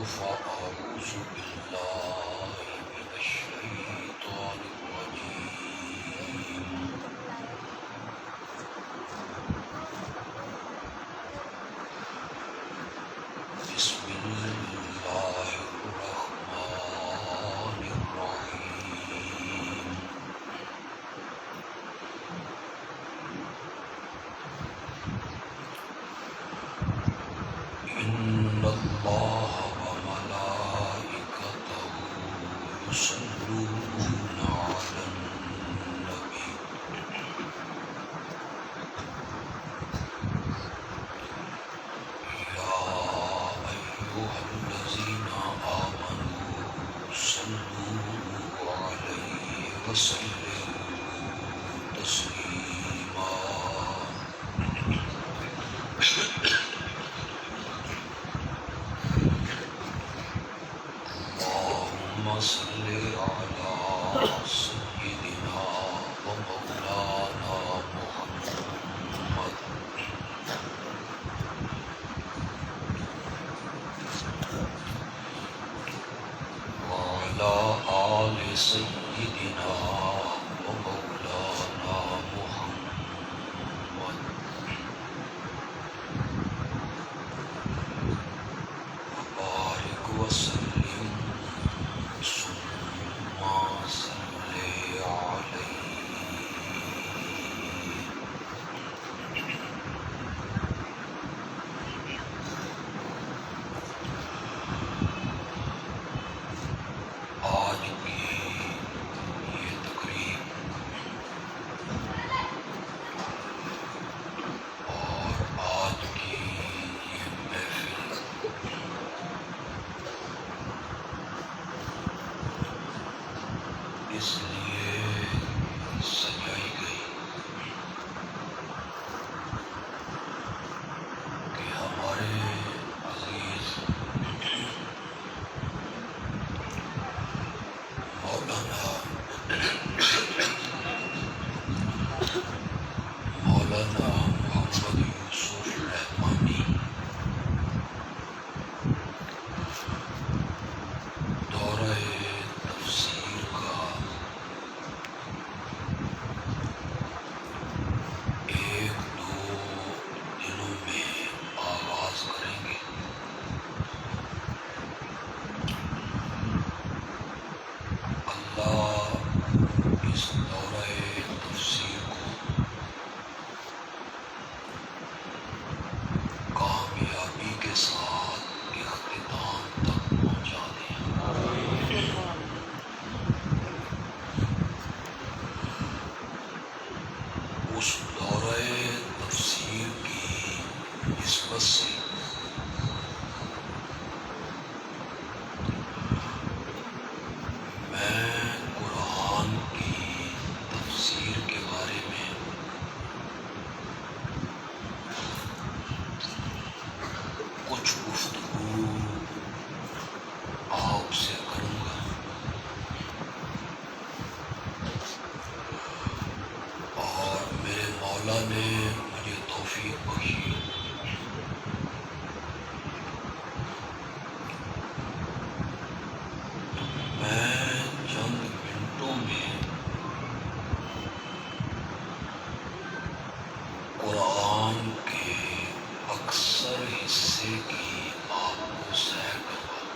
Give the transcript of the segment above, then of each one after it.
فأعوذ بالله من الشيطان الرجيم بسم الله الرحمن الرحيم إن الله وملائكته يصلون على النبي يا أيها الذين آمنوا صلوا عليه وسلموا تسليما اللهم صل على سيدنا ومولانا محمد وعلى آل سيدنا ومولانا محمد وبارك وسلم ثم صل عليه آج کی یہ تقریب اور آج کی یہ محفل اس لیے سجائی گئی کہ ہمارے عزیز مولانا محمد یوسف رحمانی دورہ تفسیر کا ایک دو دنوں میں آغاز کریں گے۔ اللہ اس دورہ تفسیر کو کامیابی کے ساتھ اختتام تک پہنچا دیں۔ اس دورہ تفسیر کی نسبت سے میں قرآن کی تفسیر کے بارے میں کچھ گفتگو آپ سے کروں گا اور میرے مولا نے مجھے توفیق بخشی میں چند منٹوں میں قرآن کے اکثر حصے کی آپ کو سیر کرواؤں۔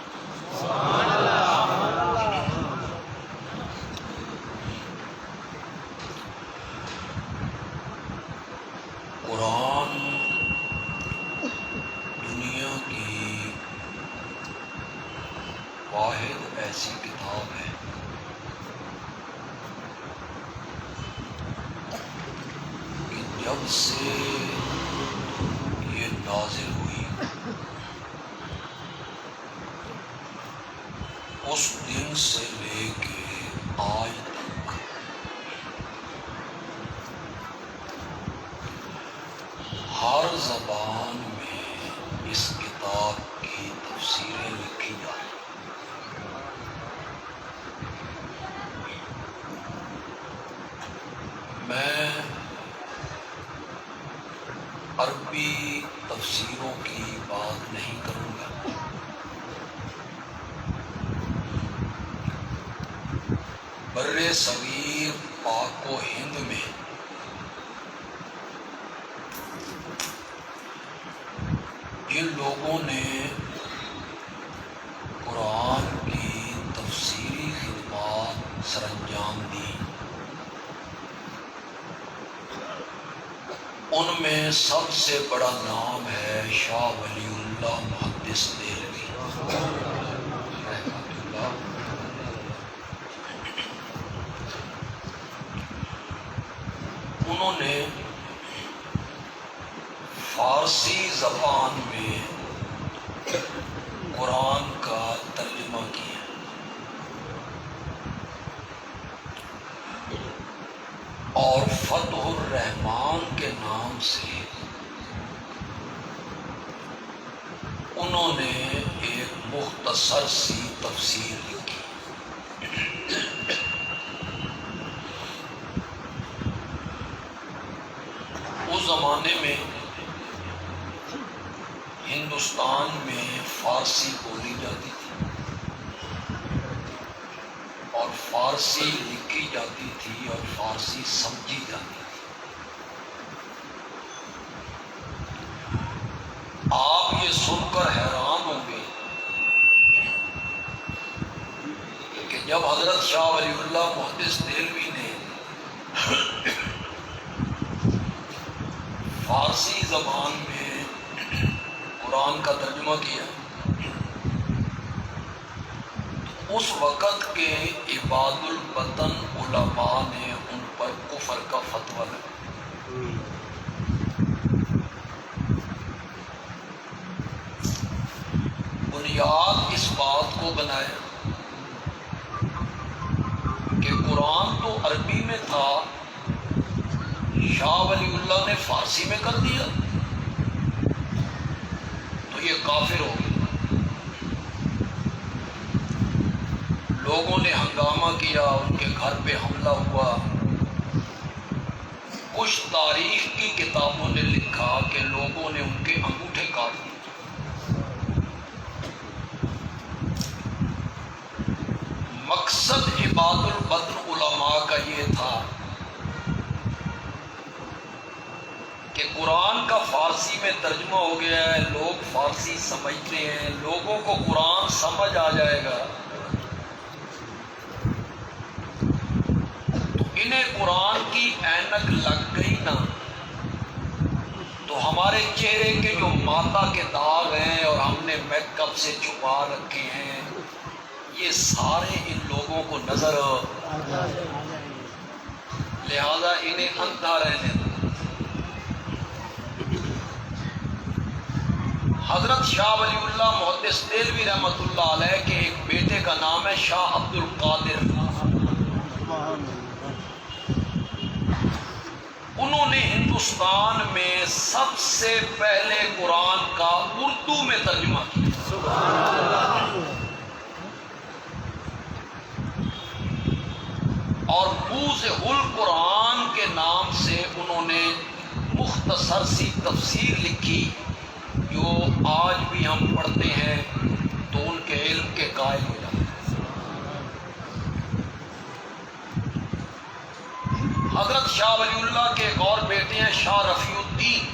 قرآن دنیا کی واحد ایسی کتاب ہے کہ جب سے یہ نازل ہوئی اس دن سے لے کے آج تک ہر زبان میں اس کتاب کی تفسیریں لکھی جا رہی ہیں۔ میں عربی تفسیروں کی بات نہیں کروں گا، بر صغیر پاک و ہند میں جن لوگوں نے قرآن کی تفسیری خدمات سر انجام دی، ان میں سب سے بڑا نام ہے شاہ ولی اللہ محدث دہلوی رحمۃ اللہ۔ انہوں نے فارسی زبان میں قرآن کا ترجمہ کیا، اور فتح الرحمان کے نام سے انہوں نے ایک مختصر سی تفسیر لکھی۔ اس زمانے میں ہندوستان میں فارسی بولی جاتی تھی اور فارسی لکھی جاتی تھی اور فارسی سمجھی جاتی تھی۔ آپ یہ سن کر حیران ہوں گے کہ جب حضرت شاہ ولی اللہ محدث دہلوی نے فارسی زبان میں قرآن کا ترجمہ کیا، اس وقت کے عباد الوطن علماء نے ان پر کفر کا فتویٰ لگا۔ بنیاد اس بات کو بنایا کہ قرآن تو عربی میں تھا، شاہ ولی اللہ نے فارسی میں کر دیا تو یہ کافر ہو گیا۔ لوگوں نے ہنگامہ کیا، ان کے گھر پہ حملہ ہوا۔ کچھ تاریخ کی کتابوں نے لکھا کہ لوگوں نے ان کے انگوٹھے کاٹ دیے۔ مقصد عباد الوطن علماء کا یہ تھا کہ قرآن کا فارسی میں ترجمہ ہو گیا ہے، لوگ فارسی سمجھتے ہیں، لوگوں کو قرآن سمجھ آ جائے گا تو انہیں قرآن کی اینک لگ گئی نا، تو ہمارے چہرے کے جو ماتا کے داغ ہیں اور ہم نے میک اپ سے چھپا رکھے ہیں، یہ سارے ان لوگوں کو نظر، لہذا انہیں اندھا رہنے دو۔ حضرت شاہ ولی اللہ محدث دہلوی رحمۃ اللہ علیہ کے ایک بیٹے کا نام ہے شاہ عبد القادر۔ انہوں نے ہندوستان میں سب سے پہلے قرآن کا اردو میں ترجمہ کیا، اور بوز القرآن کے نام سے انہوں نے مختصر سی تفسیر لکھی جو آج بھی ہم پڑھتے ہیں تو ان کے علم کے قائل ہو جاتے ہیں۔ حضرت شاہ ولی اللہ کے ایک اور بیٹے ہیں شاہ رفیع الدین،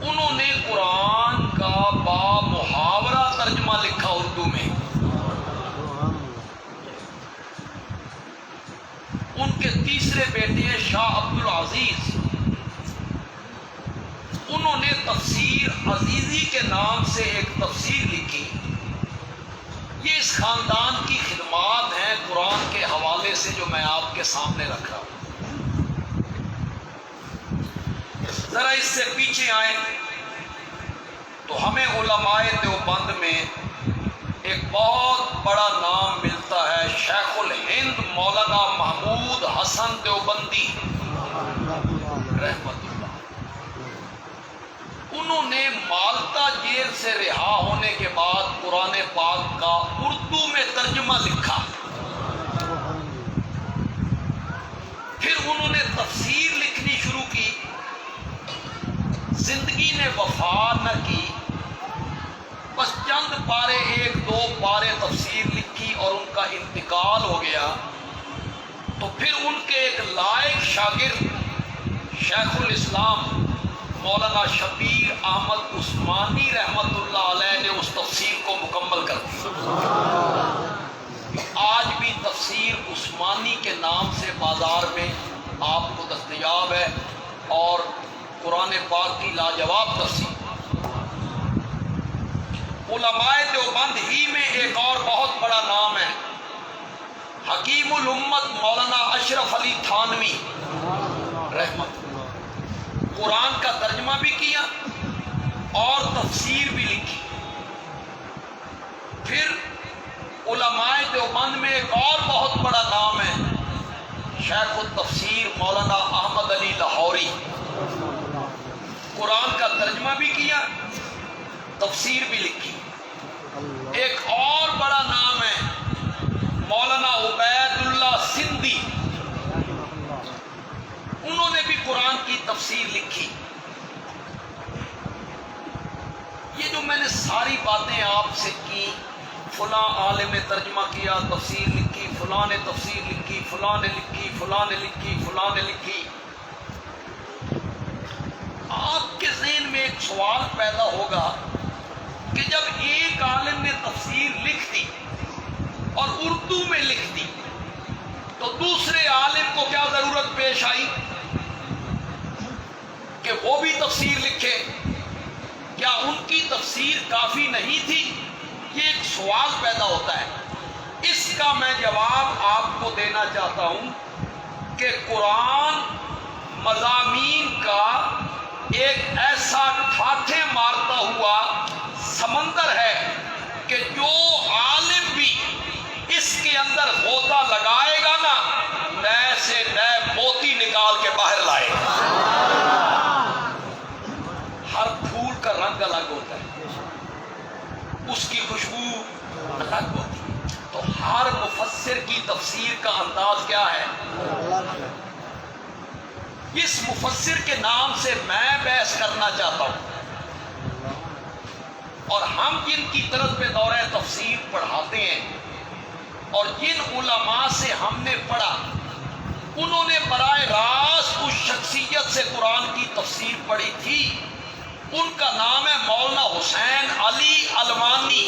انہوں نے قرآن کا بامحاورہ ترجمہ لکھا اردو میں۔ ان کے تیسرے بیٹے ہیں شاہ عبد العزیز، انہوں نے تفسیر عزیزی کے نام سے ایک تفسیر لکھی۔ یہ اس خاندان کی خدمات ہیں قرآن کے حوالے سے جو میں آپ کے سامنے رکھ رہا ہوں۔ ذرا اس سے پیچھے آئیں تو ہمیں علماء دیوبند میں ایک بہت بڑا نام ملتا ہے، شیخ الہند مولانا محمود حسن دیوبندی رحمت اللہ۔ انہوں نے مالٹا جیل سے رہا ہونے کے بعد قرآن پاک کا اردو میں ترجمہ لکھا، پھر انہوں نے تفسیر لکھنی شروع کی۔ زندگی نے وفا نہ کی، بس چند پارے 1-2 2 پارے تفسیر لکھی اور ان کا انتقال ہو گیا، تو پھر ان کے ایک لائق شاگرد شیخ الاسلام مولانا شبیر احمد عثمانی رحمت اللہ علیہ نے اس تفسیر کو مکمل کر دیا۔ آج بھی تفسیر عثمانی کے نام سے بازار میں آپ کو دستیاب ہے، اور قرآن پاک کی لاجواب تفسیر۔ علماء دیوبند ہی میں ایک اور بہت بڑا نام ہے، حکیم الامت مولانا اشرف علی تھانوی رحمت اللہ۔ قرآن کا ترجمہ بھی کیا اور تفسیر بھی لکھی۔ پھر علماء دیوبند میں ایک اور بہت بڑا نام ہے، شیخ التفسیر مولانا احمد علی لاہوری۔ قرآن کا ترجمہ بھی کیا، تفسیر بھی لکھی۔ ایک اور بڑا نام ہے مولانا عبید اللہ سندھی، انہوں نے بھی قرآن کی تفسیر لکھی۔ یہ جو میں نے ساری باتیں آپ سے کی، فلاں عالم نے ترجمہ کیا، تفسیر لکھی، فلاں نے تفسیر لکھی، فلاں نے لکھی، فلاں نے لکھی، فلاں نے لکھی، آپ کے ذہن میں ایک سوال پیدا ہوگا کہ جب ایک عالم نے تفسیر لکھ دی اور اردو میں لکھ دی، تو دوسرے عالم کو کیا ضرورت پیش آئی کہ وہ بھی تفسیر لکھے؟ کیا ان کی تفسیر کافی نہیں تھی؟ یہ ایک سوال پیدا ہوتا ہے۔ اس کا میں جواب آپ کو دینا چاہتا ہوں کہ قرآن مضامین کا ایک ایسا ٹھاٹھے مارتا ہوا سمندر ہے کہ جو عالم بھی اس کے اندر غوطہ لگائے گا نا، نئے سے نئے موتی نکال کے باہر لائے گا۔ ہر پھول کا رنگ الگ ہوتا ہے، اس کی خوشبو الگ ہوتی ہے، تو ہر مفسر کی تفسیر کا انداز کیا ہے؟ اس مفسر کے نام سے میں بحث کرنا چاہتا ہوں، اور ہم جن کی طرف پہ دورہ تفسیر پڑھاتے ہیں اور جن علماء سے ہم نے پڑھا، انہوں نے براہ راست اس شخصیت سے قرآن کی تفسیر پڑھی تھی۔ ان کا نام ہے مولانا حسین علی علمانی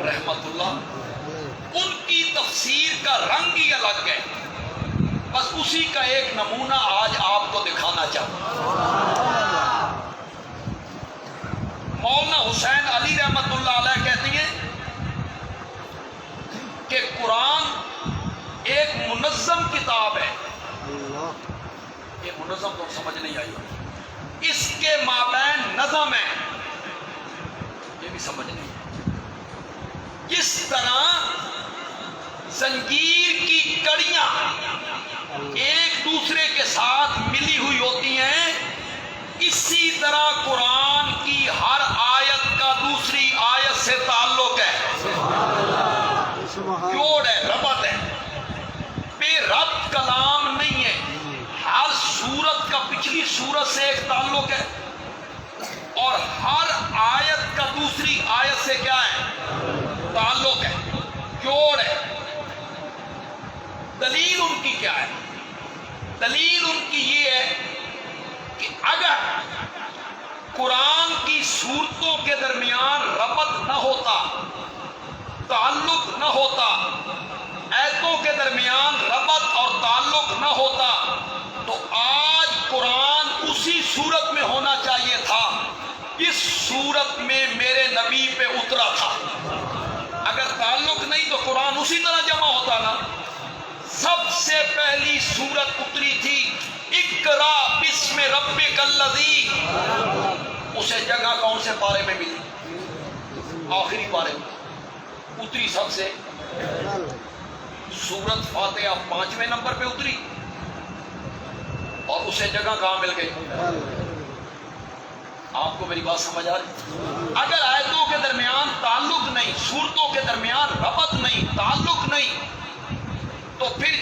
رحمت اللہ۔ ان کی تفسیر کا رنگ ہی الگ ہے، بس اسی کا ایک نمونہ آج آپ کو دکھانا چاہتا ہوں۔ مولانا حسین علی رحمت اللہ علیہ کہتے ہیں کہ قرآن ایک منظم کتاب ہے۔ یہ منظم تو سمجھ نہیں آئی، اس کے مابین نظم ہے، یہ بھی سمجھ نہیں۔ جس طرح زنجیر کی کڑیاں ایک دوسرے کے ساتھ ملی ہوئی ہوتی ہیں، اسی طرح قرآن کی ہر آیت کا دوسری آیت سے تعلق ہے، جوڑ ہے، ربط ہے، بے ربط کلام نہیں ہے۔ ہر سورت کا پچھلی سورت سے ایک تعلق ہے، اور ہر آیت کا دوسری آیت سے کیا ہے؟ تعلق ہے، جوڑ ہے۔ دلیل ان کی کیا ہے؟ دلیل ان کی یہ ہے کہ اگر قرآن کی سورتوں کے درمیان ربط نہ ہوتا، تعلق نہ ہوتا، آیتوں کے درمیان ربط اور تعلق نہ ہوتا، تو آج قرآن اسی صورت میں ہونا چاہیے تھا اس صورت میں میرے نبی پہ اترا تھا۔ اگر تعلق نہیں تو قرآن اسی طرح جمع ہوتا نا۔ سب سے پہلی سورت اتری تھی اقرا بسم ربک الذی، اسے جگہ کون سے پارے میں ملی؟ آخری پارے میں اتری سب سے۔ سورت فاتحہ 5ویں نمبر پہ اتری، اور اسے جگہ کہاں مل گئی؟ آپ کو میری بات سمجھ آ رہی؟ اگر آیتوں کے درمیان تعلق نہیں، سورتوں کے درمیان ربط نہیں، تعلق نہیں، تو پھر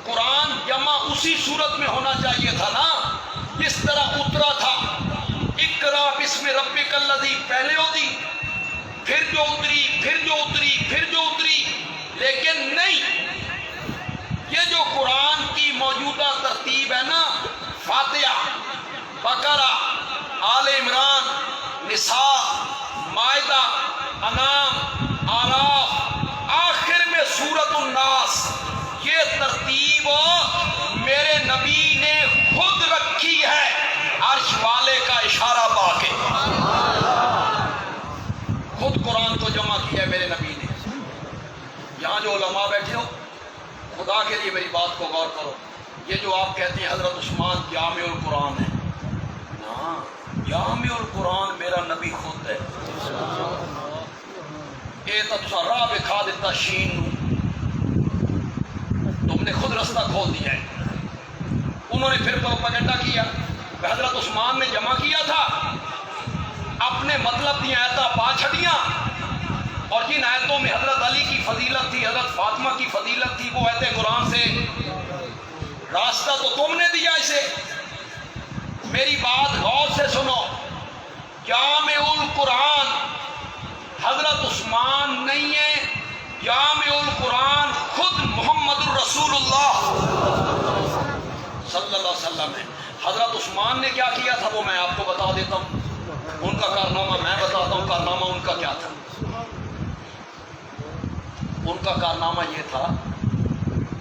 قرآن جمع اسی صورت میں ہونا چاہیے تھا نا، جس طرح اترا تھا۔ اقرا بسم ربک الذی پہلے ہوتی، پھر جو اتری، پھر مائدہ، انعام، آراف، آخر میں سورۃ الناس. یہ ترتیب میرے نبی نے خود رکھی ہے عرش والے کا اشارہ پا کے. خود قرآن کو جمع کیا ہے میرے نبی نے. یہاں جو علماء بیٹھے ہو، خدا کے لیے میری بات کو غور کرو. یہ جو آپ کہتے ہیں حضرت عثمان جامع القرآن ہے، نا، جامع القرآن میرا نبی خود ہے. یہ تو راہ بکھا دیتا شین نو، تم نے خود رستہ کھول دیا ہے. انہوں نے پھر پروپیگنڈا کیا. حضرت عثمان نے جمع کیا تھا، اپنے مطلب دی آیتاں پا چھڑیاں، اور جن آیتوں میں حضرت علی کی فضیلت تھی، حضرت فاطمہ کی فضیلت تھی، وہ آیتیں قرآن سے راستہ تو تم نے دیا اسے. میری بات غور سے سنو. جامع القرآن حضرت عثمان نہیں ہے، جامع القرآن خود محمد الرسول اللہ صلی اللہ علیہ وسلم ہے. حضرت عثمان نے کیا کیا تھا وہ میں آپ کو بتا دیتا ہوں. ان کا کارنامہ میں بتاتا ہوں. کارنامہ ان کا کیا تھا؟ ان کا کارنامہ یہ تھا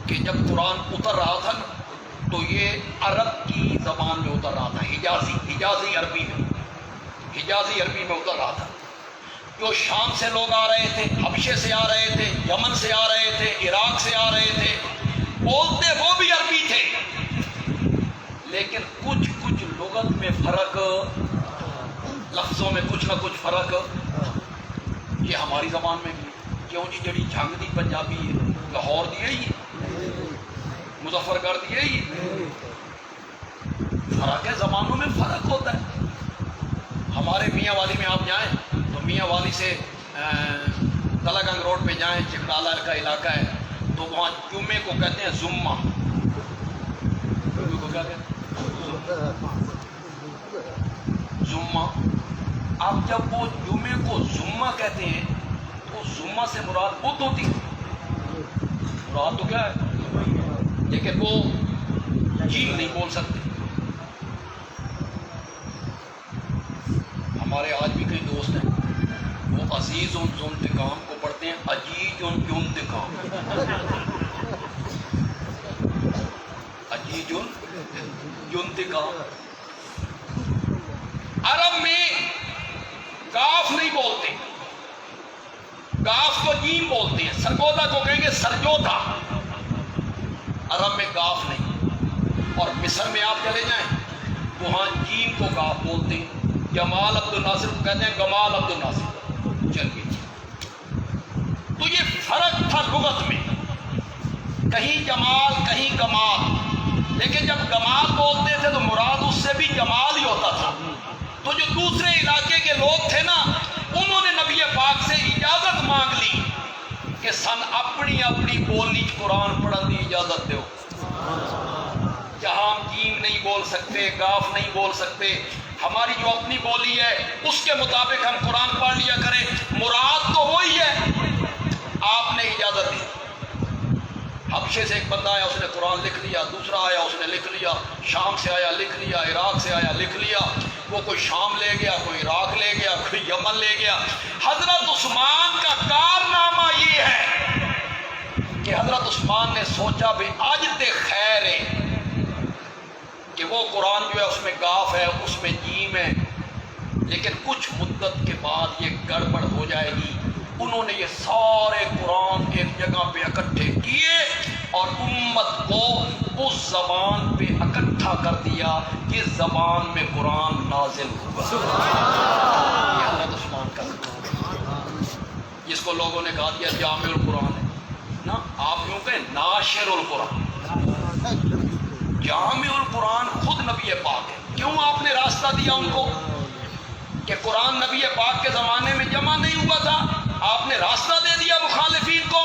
کہ جب قرآن اتر رہا تھا تو یہ عرب کی زبان میں اتر رہا تھا، حجازی عربی میں اتر رہا تھا. جو شام سے لوگ آ رہے تھے، حبشے سے آ رہے تھے، یمن سے آ رہے تھے، عراق سے آ رہے تھے، بولتے وہ بھی عربی تھے، لیکن کچھ لغت میں فرق، لفظوں میں کچھ نہ کچھ فرق. یہ ہماری زبان میں بھی کیوں جی جڑی جھنگ دی پنجابی ہے، لاہور دی ہے، مظفر گڑھ دی ہے. فرق ہے، زبانوں میں فرق ہوتا ہے. ہمارے میاں والی میں آپ جائیں تو میاں والی سے تلا گنگ روڈ پہ جائیں، چکڈالہ کا علاقہ ہے، تو وہاں جمعے کو کہتے ہیں زمہ. جمعے کو کیا کہتے ہیں؟ زمہ. اب جب وہ جمعے کو زمہ کہتے ہیں تو زمہ سے مراد بدھ ہوتی ہے. مراد تو کیا ہے، لیکن وہ جیم نہیں بول سکتے. ہمارے آج بھی کئی دوست ہیں، وہ عزیز انتقام کو پڑھتے ہیں عجیج انتقام. عجیج انتقام. عرب میں کاف نہیں بولتے، کاف کو جیم بولتے ہیں. سرگودا کو کہیں گے سرجودا. عرب میں کاف نہیں. اور مصر میں آپ چلے جائیں وہاں جیم کو کاف بولتے ہیں. جمال عبد الناصر کو کہتے ہیں گمال عبد الناصر. چلیے، تو یہ فرق تھا لغت میں، کہیں جمال کہیں گمال. لیکن جب گمال بولتے تھے تو مراد اس سے بھی جمال ہی ہوتا تھا. تو جو دوسرے علاقے کے لوگ تھے نا، انہوں نے نبی پاک سے اجازت مانگ لی کہ سن اپنی اپنی بولی قرآن پڑھن کی اجازت دو. جہاں ہم جیم نہیں بول سکتے، کاف نہیں بول سکتے، ہماری جو اپنی بولی ہے اس کے مطابق ہم قرآن پڑھ لیا کریں. مراد تو وہی ہے، آپ نے اجازت دی. حبشے سے ایک بندہ آیا، اس نے قرآن لکھ لیا. دوسرا آیا، اس نے لکھ لیا. شام سے آیا، لکھ لیا. عراق سے آیا، لکھ لیا. وہ کوئی شام لے گیا، کوئی عراق لے گیا، کوئی یمن لے گیا. حضرت عثمان کا کارنامہ یہ ہے کہ حضرت عثمان نے سوچا بھی آج تے خیر ہے کہ وہ قرآن جو ہے اس میں کاف ہے، اس میں جیم ہے، لیکن کچھ مدت کے بعد یہ گڑبڑ ہو جائے گی. انہوں نے یہ سارے قرآن ایک جگہ پہ اکٹھے کیے اور امت کو اس زبان پہ اکٹھا کر دیا جس زبان میں قرآن نازل ہوا. یہ حضرت عثمان کا جس کو لوگوں نے کہا دیا جامع القرآن ہے نا. آپ یوں کہیں ناشر القرآن. جامع القرآن خود نبی پاک ہے. کیوں آپ نے راستہ دیا ان کو کہ قرآن نبی پاک کے زمانے میں جمع نہیں ہوا تھا؟ آپ نے راستہ دے دیا مخالفین کو.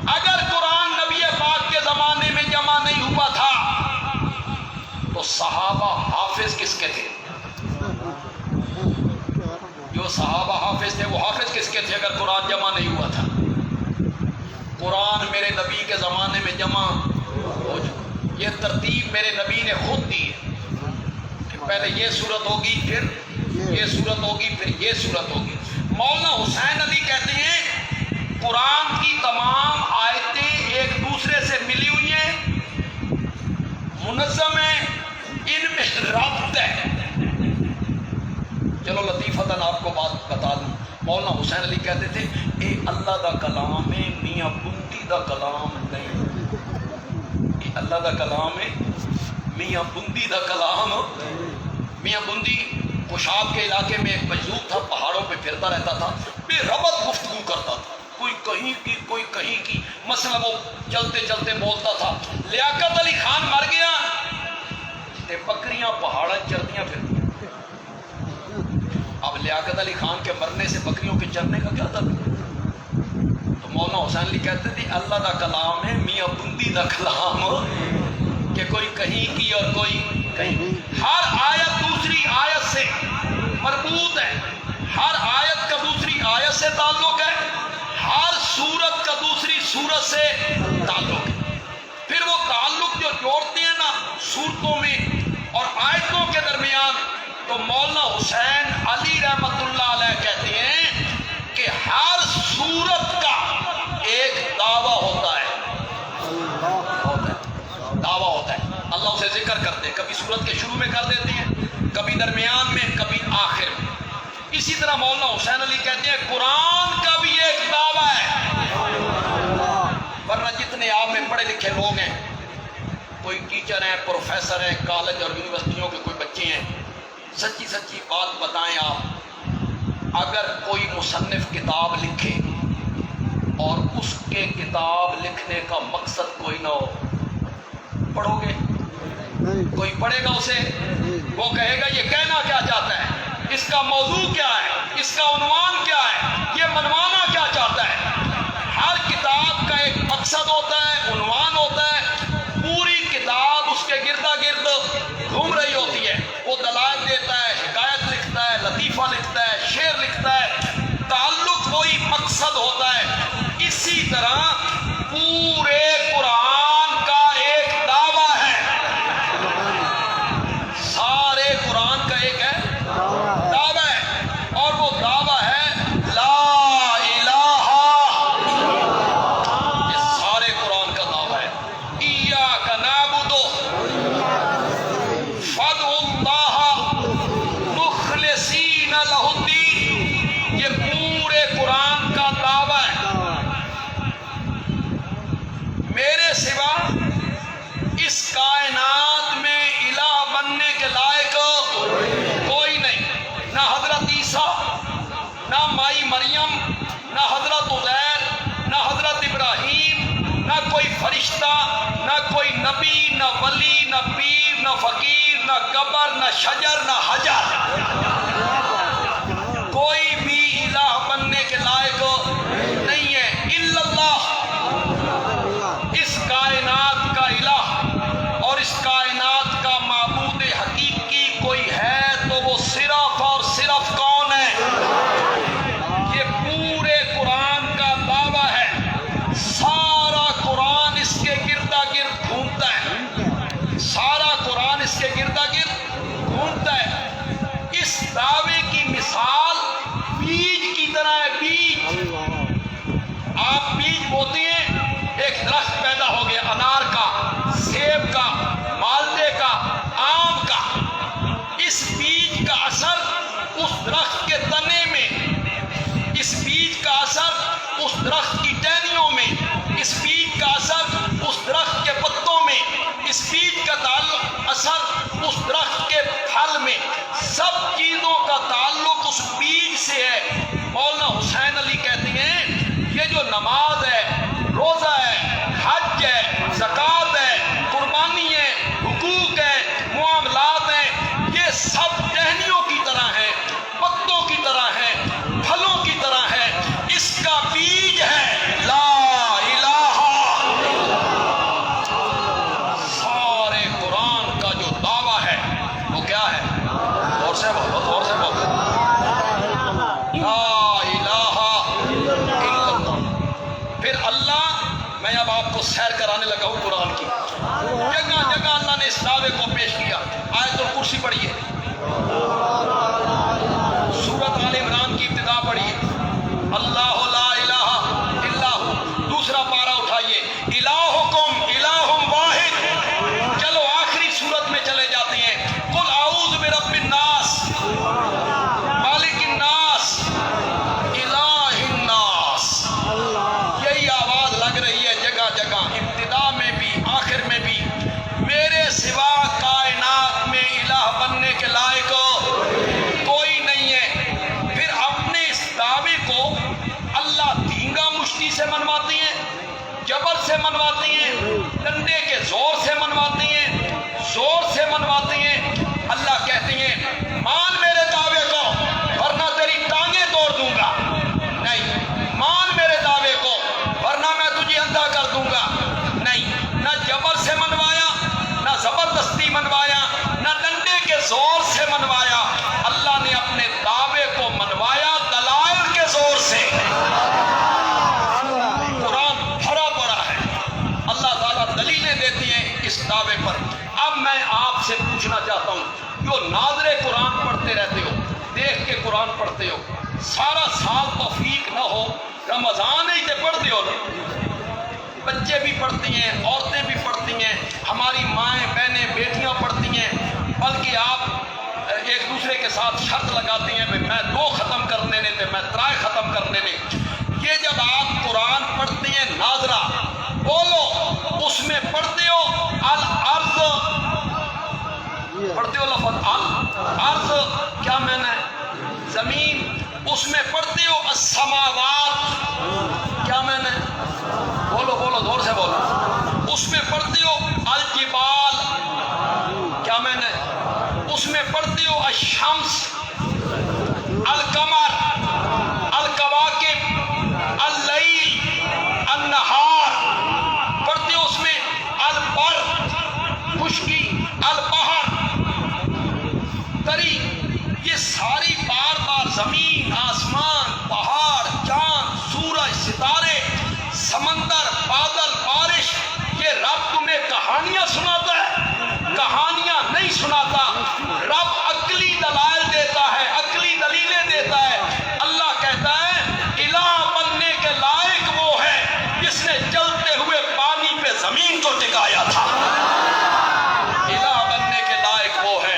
اگر قرآن نبی پاک کے زمانے میں جمع نہیں ہوا تھا تو صحابہ حافظ کس کے تھے؟ جو صحابہ حافظ تھے وہ حافظ کس کے تھے اگر قرآن جمع نہیں ہوا تھا؟ قرآن میرے نبی کے زمانے میں جمع ہو چکا. یہ ترتیب میرے نبی نے خود دی ہے کہ پہلے یہ صورت ہوگی، پھر یہ صورت ہوگی، پھر یہ صورت ہوگی. چلو لطیفتاً آپ کو بات بتا دوں، مولانا حسین علی کہتے تھے اے اللہ دا کلام ہے، میاں بندی دا کلام نہیں، یہ اللہ دا کلام ہے، میاں بندی دا کلام۔ میاں بندی خوشاب کے علاقے میں ایک مجذوب تھا، پہاڑوں پہ پھرتا رہتا تھا، بے ربط گفتگو کرتا تھا، کوئی کہیں کی کوئی کہیں کی، مثلا وہ چلتے چلتے بولتا تھا لیاقت علی خان مر گیا تے بکریاں پہاڑاں چلتیاں پھرتیاں۔ اب لیاقت علی خان کے مرنے سے بکریوں کے چرنے کا کیا تعلق؟ تو مولانا حسین علی کہتے تھے اللہ دا کلام ہے، میاں بندی دا کلام، کہ کوئی کہیں کی اور کوئی کہیں۔ ہر آیت دوسری آیت سے مربوط ہے، ہر آیت کا دوسری آیت سے تعلق ہے، ہر سورت کا دوسری سورت سے تعلق ہے۔ پھر وہ تعلق جو جوڑتے ہیں نا سورتوں میں اور آیتوں کے درمیان، تو مولانا حسین علی رحمت اللہ علیہ کہتے ہیں کہ ہر سورت کا ایک دعویٰ ہوتا ہے، دعویٰ ہوتا ہے، اللہ اسے ذکر کرتے ہیں، کبھی سورت کے شروع میں کر دیتے ہیں، کبھی درمیان میں، کبھی آخر میں۔ اسی طرح مولانا حسین علی کہتے ہیں قرآن کا بھی ایک دعویٰ ہے، ورنہ جتنے آپ میں پڑھے لکھے لوگ ہیں، کوئی ٹیچر ہیں، پروفیسر ہیں، کالج اور یونیورسٹیوں کے کوئی بچے ہیں، سچی سچی بات بتائیں آپ، اگر کوئی مصنف کتاب لکھے اور اس کے کتاب لکھنے کا مقصد کوئی نہ ہو، پڑھو گے؟ کوئی پڑھے گا اسے؟ وہ کہے گا یہ کہنا کیا چاہتا ہے، اس کا موضوع کیا ہے، اس کا عنوان کیا ہے، یہ منوانا کیا چاہتا ہے۔ ہر کتاب کا ایک مقصد ہوتا ہے، عنوان ہوتا ہے، پوری کتاب اس کے گردا گرد گھوم رہی ہوتی ہے، وہ دلائل دیتا ہے، حکایت لکھتا ہے، لطیفہ لکھتا ہے، شعر لکھتا ہے، تعلق وہی مقصد ہوتا ہے۔ اسی طرح پورے قرآن کا ایک دعویٰ ہے، سارے قرآن کا ایک ہے دعویٰ ہے، اور وہ دعویٰ ہے لا الہ، یہ سارے قرآن کا دعویٰ ہے۔ ایاک نعبد فادعوا اللہ مخلصین لہ الدین، یہ پورے قرآن کا دعویٰ ہے۔ میرے سوا اس کائنات میں الہ بننے کے لائق کوئی نہیں، نہ حضرت عیسیٰ، نہ مائی مریم، نہ حضرت عزیر، نہ حضرت ابراہیم، نہ کوئی فرشتہ، نہ کوئی نبی، نہ ولی، نہ پیر، نہ فقیر، نہ قبر، نہ شجر، نہ حجر، کوئی بھی الہ بننے کے لائق نہیں ہے الا اللہ۔ اس کائنات کا الہ اور اس کائنات کا معبود حقیقی کوئی ہے تو وہ صرف اور صرف کون ہے؟ یہ پورے قرآن کا دعویٰ ہے، سارا قرآن اس کے گردا گرد گھومتا ہے، سارا قرآن اس کے گردا گرد گھومتا ہے۔ اس دعوے کی مثال بیج کی طرح ہے، بیج، آپ بیج بوتے ہیں، ایک درخت پیدا ہو گیا، انار کا، سیب کا، مالدے کا، آم کا۔ اس بیج کا اثر اس درخت کے تنے میں، اس بیج کا اثر اس درخت کی ٹہنیوں میں، اس بیج کا اثر اس درخت کے پتوں میں، اس بیج کا اثر اس درخت کے پھل میں، سب چیزوں کا تعلق اس بیج سے ہے۔ مولانا حسین علی کہتے ہیں یہ جو نماز ہے، روزہ ہے، حج ہے، زکوٰۃ ہے، قربانی ہے، حقوق ہے، معاملات ہیں، یہ سب ٹہنیوں کی طرح ہیں، پتوں کی طرح ہیں، پھلوں کی طرح ہیں، اس کا بیج ہے لا الہ۔ سارے قرآن کا جو دعویٰ ہے وہ کیا ہے؟ غور سے بولو، غور سے بولو، لا الہ الا اللہ۔ پھر اللہ، میں اب آپ کو سیر کرانے لگا ہوں قرآن کی، جگہ جگہ اللہ نے اس دعوے کو پیش کیا۔ آیت الکرسی پڑھیے، سورۃ آل عمران کی ابتدا پڑھیے، اللہ لا الہ الا ہو، دوسرا پارہ اٹھائیے، الہکم الہ واحد، چلو آخری سورت میں چلے جاتے ہیں، قل اعوذ برب الناس، منواتی ہیں، ڈنڈے کے زور سے منواتی ہیں، زور سے منواتی ہیں۔ اللہ کہتی ہیں مان میرے دعوے کو ورنہ تیری ٹانگیں توڑ دوں گا، نہیں، مان میرے دعوے کو ورنہ میں تجھے اندھا کر دوں گا، نہیں، نہ جبر سے منوایا، نہ زبردستی منوایا، نہ ڈنڈے کے زور سے منوایا، اللہ نے اپنے دعوے کو منوایا دلائل کے زور سے۔ قرآن بھرا پڑا ہے، اللہ تعالیٰ دلیلیں دیتی ہیں اس دعوے پر۔ اب میں آپ سے پوچھنا چاہتا ہوں، جو ناظر قرآن پڑھتے رہتے ہو، دیکھ کے قرآن پڑھتے ہو، سارا سال توفیق نہ ہو، رمضان ہی تے پڑھتے ہو نا، بچے بھی پڑھتی ہیں، عورتیں بھی پڑھتی ہیں، ہماری مائیں بہنیں بیٹیاں پڑھتی ہیں، بلکہ آپ ایک دوسرے کے ساتھ شرط لگاتی ہیں میں 2 ختم کرنے نے تھے، میں 3 ختم کرنے نے۔ یہ جب آپ قرآن پڑھتی ہیں ناظرہ بولو، اس میں پڑھتے ہو الارض، پڑھتے ہو لفظ الارض، کیا میں نے زمین، اس میں پڑھتے ہو السماوات، کیا میں نے، بولو بولو زور سے بولو، اس میں پڑھتے ہو الجبال، کیا میں نے، اس میں پڑھتے ہو الشمس، القمر، الکواکب، اللیل، النہار، پڑھتے ہو اس میں البر، خشکی، البحر، تری، یہ ساری بار بار زمین، آسمان، پہاڑ، چاند، سورج، ستارے، سمندر، بادل، بارش، یہ رب تمہیں کہانیاں سناتا ہے؟ کہانیاں نہیں سناتا، رب عقلی دلائل دیتا ہے، عقلی دلیلیں دیتا ہے۔ اللہ کہتا ہے الہ بننے کے لائق وہ ہے جس نے چلتے ہوئے پانی پہ زمین کو ٹکایا تھا، الہ بننے کے لائق وہ ہے،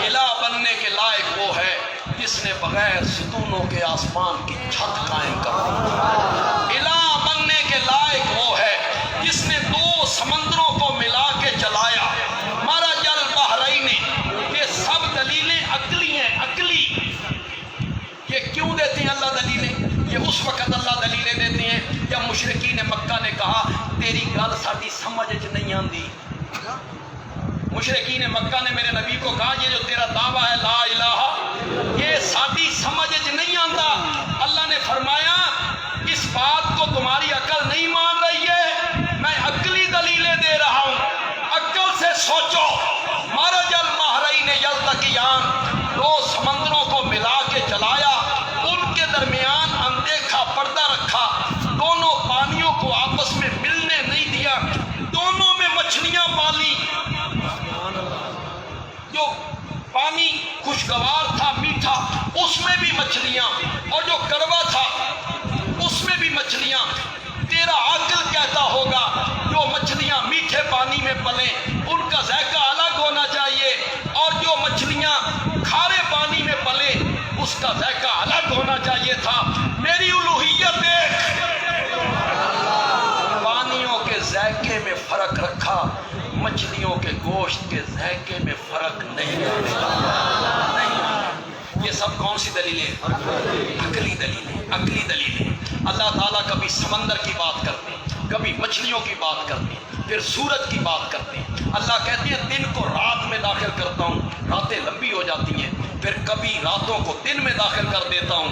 الہ بننے کے لائق وہ ہے جس نے بغیر ستونوں کے آسمان کی چھت قائم کر دی، الہ بننے کے لائق وہ ہے جس نے 2 سمندروں کو ملا کے چلایا، مرج البحرین، یہ سب دلیلیں عقلی ہیں، عقلی۔ یہ کیوں دیتی ہیں اللہ دلیلیں؟ یہ اس وقت اللہ دلیلیں دیتی ہیں جب مشرکین مکہ نے کہا تیری گل ساڈی سمجھ نہیں آندی۔ مشرکین مکہ نے میرے نبی کو کہا یہ جو تیرا دعویٰ ہے لا الہ، یہ ساڈی سمجھ نہیں آندا۔ اللہ نے فرمایا اس بات کو تمہاری عقل نہیں مان رہی ہے، میں عقلی دلیلیں دے رہا ہوں، عقل سے سوچو۔ مرج البحرین یلتقیان، 2 سمندروں کو ملا کے چلایا، ان کے درمیان اندیکھا پردہ رکھا، دونوں پانیوں کو آپس میں ملنے نہیں دیا، دونوں میں مچھلیاں پالی، جو پانی خوشگوار تھا میٹھا اس میں بھی مچھلیاں، اور جو کڑوا تھا اس میں بھی مچھلیاں۔ تیرا عقل کہتا ہوگا جو مچھلیاں میٹھے پانی میں پلیں ان کا ذائقہ الگ ہونا چاہیے، اور جو مچھلیاں کھارے پانی میں پلیں اس کا ذائقہ الگ ہونا چاہیے تھا۔ میری الوہیت دیکھ، پانیوں کے ذائقے میں فرق رکھا، مچھلیوں کے گوشت کے ذائقے میں فرق نہیں نہیں۔ یہ سب کون سی دلیلیں؟ عقلی دلیلیں، عقلی دلیلیں۔ اللہ تعالیٰ کبھی سمندر کی بات کرتے ہیں، کبھی مچھلیوں کی بات کرتے ہیں، پھر سورج کی بات کرتے ہیں۔ اللہ کہتے ہیں دن کو رات میں داخل کرتا ہوں، راتیں لمبی ہو جاتی ہیں، پھر کبھی راتوں کو دن میں داخل کر دیتا ہوں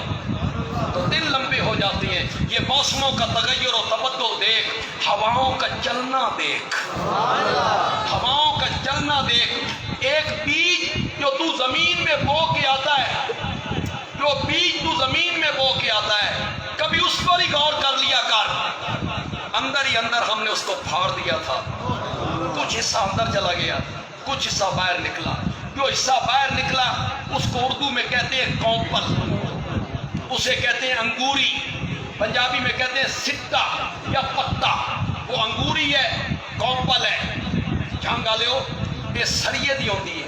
تو دن لمبے ہو جاتے ہیں۔ یہ موسموں کا تغیر و تبدل دیکھ، ہواؤں کا چلنا دیکھ، ہواؤں کا چلنا دیکھ۔ ایک بیج جو تو زمین میں بو کے آتا ہے، جو بیج تو زمین میں بو کے آتا ہے، کبھی اس پر ہی غور کر لیا کر، اندر ہی اندر ہم نے اس کو پھاڑ دیا تھا، کچھ حصہ اندر چلا گیا، کچھ حصہ باہر نکلا۔ جو حصہ باہر نکلا اس کو اردو میں کہتے ہیں کونپل، اسے کہتے ہیں انگوری، پنجابی میں کہتے ہیں سٹا یا پتا۔ وہ انگوری ہے، کونپل ہے، جھانگ آ لے ہو، یہ سریے دی ہوتی ہے،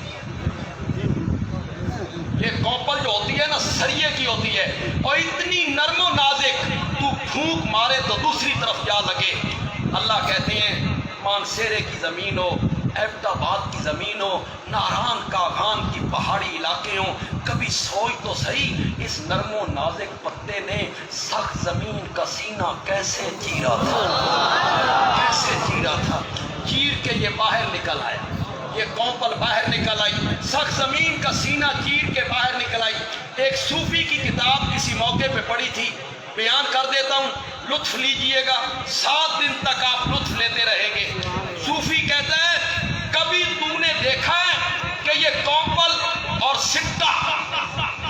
یہ کونپل جو ہوتی ہے نا سریے کی ہوتی ہے، اور اتنی نرم و نازک، تو پھونک مارے تو دوسری طرف جا لگے۔ اللہ کہتے ہیں مانسیرے کی زمین ہو، ایبٹ آباد کی زمین ہو، ناران کاغان کی پہاڑی علاقے ہوں، کبھی سوچ تو صحیح اس نرم و نازک پتے نے سخت زمین کا سینہ کیسے چیرا تھا، کیسے چیرا تھا۔ چیر کے یہ باہر نکل آیا، یہ کونپل باہر نکل آئی، سخت زمین کا سینہ چیر کے باہر نکل آئی۔ ایک صوفی کی کتاب کسی موقع پہ پڑھی تھی، بیان کر دیتا ہوں، لطف لیجئے گا، 7 دن تک آپ لطف لیتے رہیں گے۔ صوفی کہتا ہے کبھی تو نے دیکھا ہے کہ یہ کونپل اور سکہ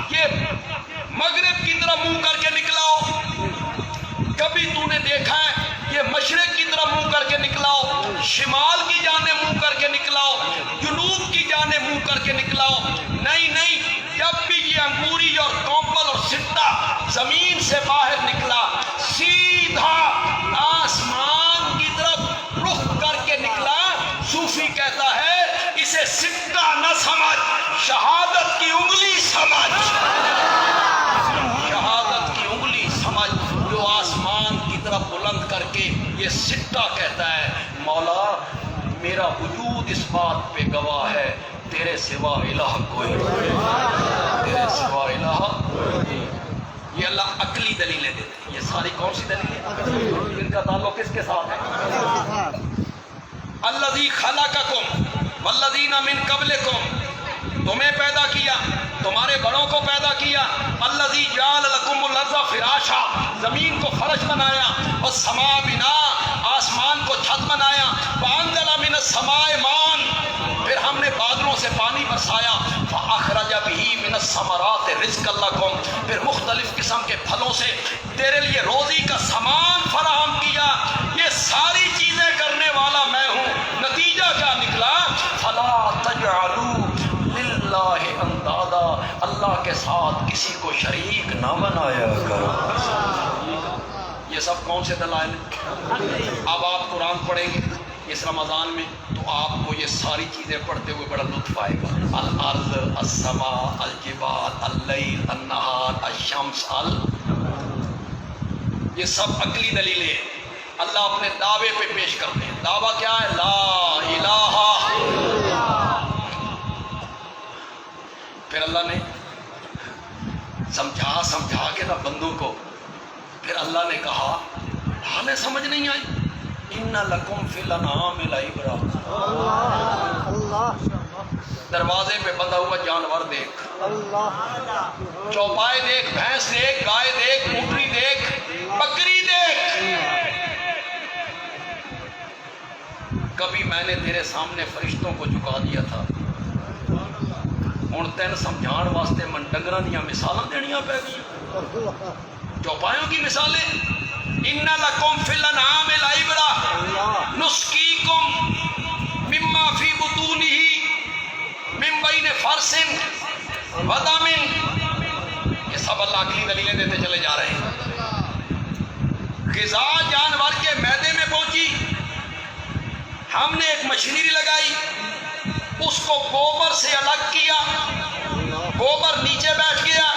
یہ مغرب کی طرف منہ کر کے نکلا ہو؟ کبھی تو نے دیکھا ہے یہ مشرق کی طرف منہ کر کے نکلا ہو، شمال کی جانب منہ کر کے نکلا ہو، جنوب کی جانب منہ کر کے نکلا ہو؟ نہیں، جب بھی یہ انگوری اور کونپل اور سکہ زمین سے باہر نکلا، سیدھا آسمان کی طرف رخ کر کے نکلا۔ صوفی کہتا ہے اسے سکہ نہ سمجھ، شہادت کی انگلی سمجھ، شہادت کی انگلی سمجھ جو آسمان کی طرف بلند کر کے یہ سکہ کہتا ہے مولا میرا وجود اس بات پہ گواہ ہے تیرے سوا الہ کوئی نہیں، تیرے سوا الہ۔ یہ اللہ عقلی دلیلیں دیتے ہیں۔ یہ ساری کون سی دلیلیں؟ ان کا تعلق کس کے ساتھ ہے؟ الذی خلقکم والذین من قبلکم، تمہیں پیدا کیا، تمہارے بڑوں کو پیدا کیا۔ الذی جعل لکم الارض فراشا، زمین کو فرش بنایا، والسماء بناء، آسمان کو چھت بنایا، وانزل من السماء ماء، پھر ہم نے بادلوں سے پانی برسایا، فاخرج بہ من الثمرات رزقا لکم، پھر مختلف قسم کے پھلوں سے تیرے لیے روزی کا سامان فراہم کیا۔ یہ ساری چیزیں کرنے والا میں ہوں، نتیجہ کیا نکلا؟ فلا تجعلوا للہ اندادا، اللہ کے ساتھ کسی کو شریک نہ بنایا کرو۔ یہ سب کون سے دلائل ہیں؟ اب آپ قرآن پڑھیں گے اس رمضان میں تو آپ کو یہ ساری چیزیں پڑھتے ہوئے بڑا لطف آئے گا۔ الارض، السماء، الجبال، اللیل، النہار، الشمس، یہ سب عقلی دلیلیں ہیں۔ اللہ اپنے دعوے پہ پیش کرتے ہیں۔ دعویٰ کیا ہے؟ لا الہ۔ پھر اللہ نے سمجھا کے نا بندوں کو، پھر اللہ نے کہا ہمیں سمجھ نہیں آئی، ان لکم فی الانعام لعبرۃ، دروازے پہ بندھا ہوا جانور دیکھ، چوپائے دیکھ، بھینس دیکھ، گائے دیکھ، اونٹنی دیکھ، بکری دیکھ۔ کبھی میں نے تیرے سامنے فرشتوں کو جھکا دیا تھا، ہن تین سمجھان واسطے من ڈنگراں دیاں مثالاں دینیاں پہ گئی، چوپایوں کی مثالیں۔ ان لکم فی الانعام لعبرۃ نسقیکم مما فی بطونہ من بین فرث ودم، یہ سب اللہ کی دلیلیں دیتے چلے جا رہے ہیں۔ غذا جانور کے معدے میں پہنچی، ہم نے ایک مشینری لگائی، اس کو گوبر سے الگ کیا، گوبر نیچے بیٹھ گیا،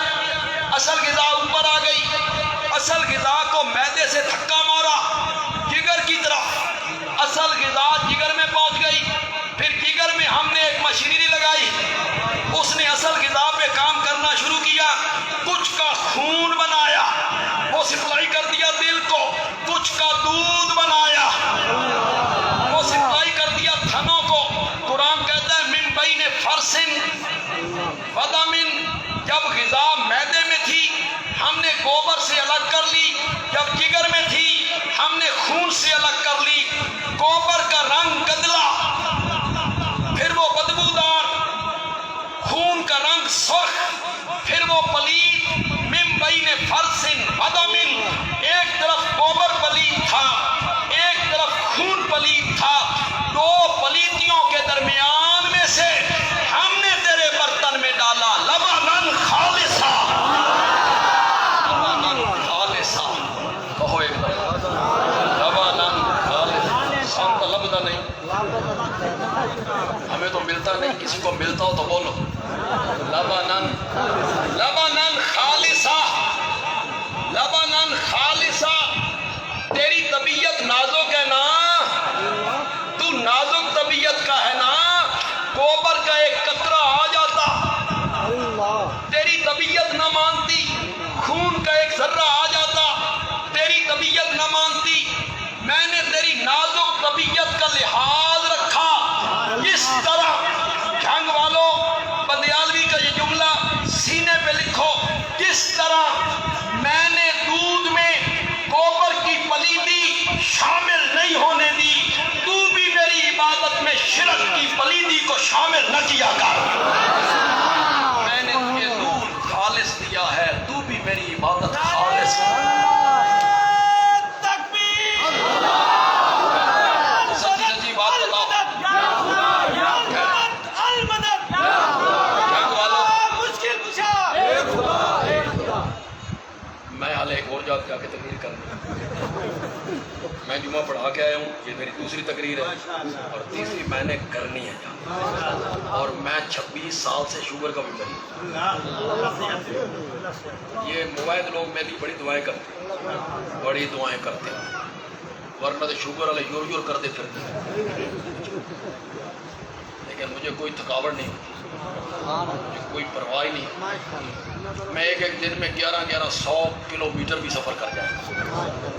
اصل غذا اوپر آ گئی، اصل غذا کو معدے سے دھکا مارا جگر کی طرف، اصل غذا جگر میں پہنچ گئی، پھر جگر میں ہم نے ایک مشینری لگائی، اس نے اصل غذا پہ کام کرنا شروع کیا، کچھ کا خون بنایا، وہ سپلائی کر دیا دل کو، کچھ کا دودھ بنایا، وہ سپلائی کر دیا تھنوں کو۔ قرآن کہتا ہے من بین فرث ودم، جب غذا معدے میں تھی ہم نے گوبر سے الگ کر لی، جب جگر میں تھی ہم نے خون سے الگ کر لی، گوبر کا رنگ گدلا، پھر وہ بدبودار، خون کا رنگ سرخ، پھر وہ پلید۔ من بین فرث ودم، ایک طرف گوبر پلید تھا، ایک طرف خون پلید تھا، دو پلیدیوں کے درمیان میں سے ہم نے تیرے برتن میں ڈالا لبناً خالصا، لبناً خالصا، کہو ایک دفعہ لبناً خالصا، ہم تو لبدا نہیں، ہمیں تو ملتا نہیں، کسی کو ملتا ہو تو بولو لبناً، لبناً خالصا، لبناً خالصا۔ تیری طبیعت نازک ہے نا، تو نازک طبیعت کا ہے نا، گوبر کا ایک کیا کر. میں نے تجھے نور خالص دیا ہے، تو بھی میری عبادت خالص کر. جا کے تقریر کرنی. میں جمعہ پڑھا کے آیا ہوں، یہ میری دوسری تقریر ہے اور تیسری میں نے کرنی ہے. اور میں 26 سال سے شوگر کا بیماری ہوں. یہ موبائل لوگ میری بڑی دعائیں کرتے ہیں، بڑی دعائیں کرتے ہیں، ورنہ تو شوگر والے یور یور کرتے پھرتے. لیکن مجھے کوئی تھکاوٹ نہیں ہوتی، مجھے کوئی پرواہ نہیں. میں ایک دن میں 1100 کلومیٹر بھی سفر کر جاتا.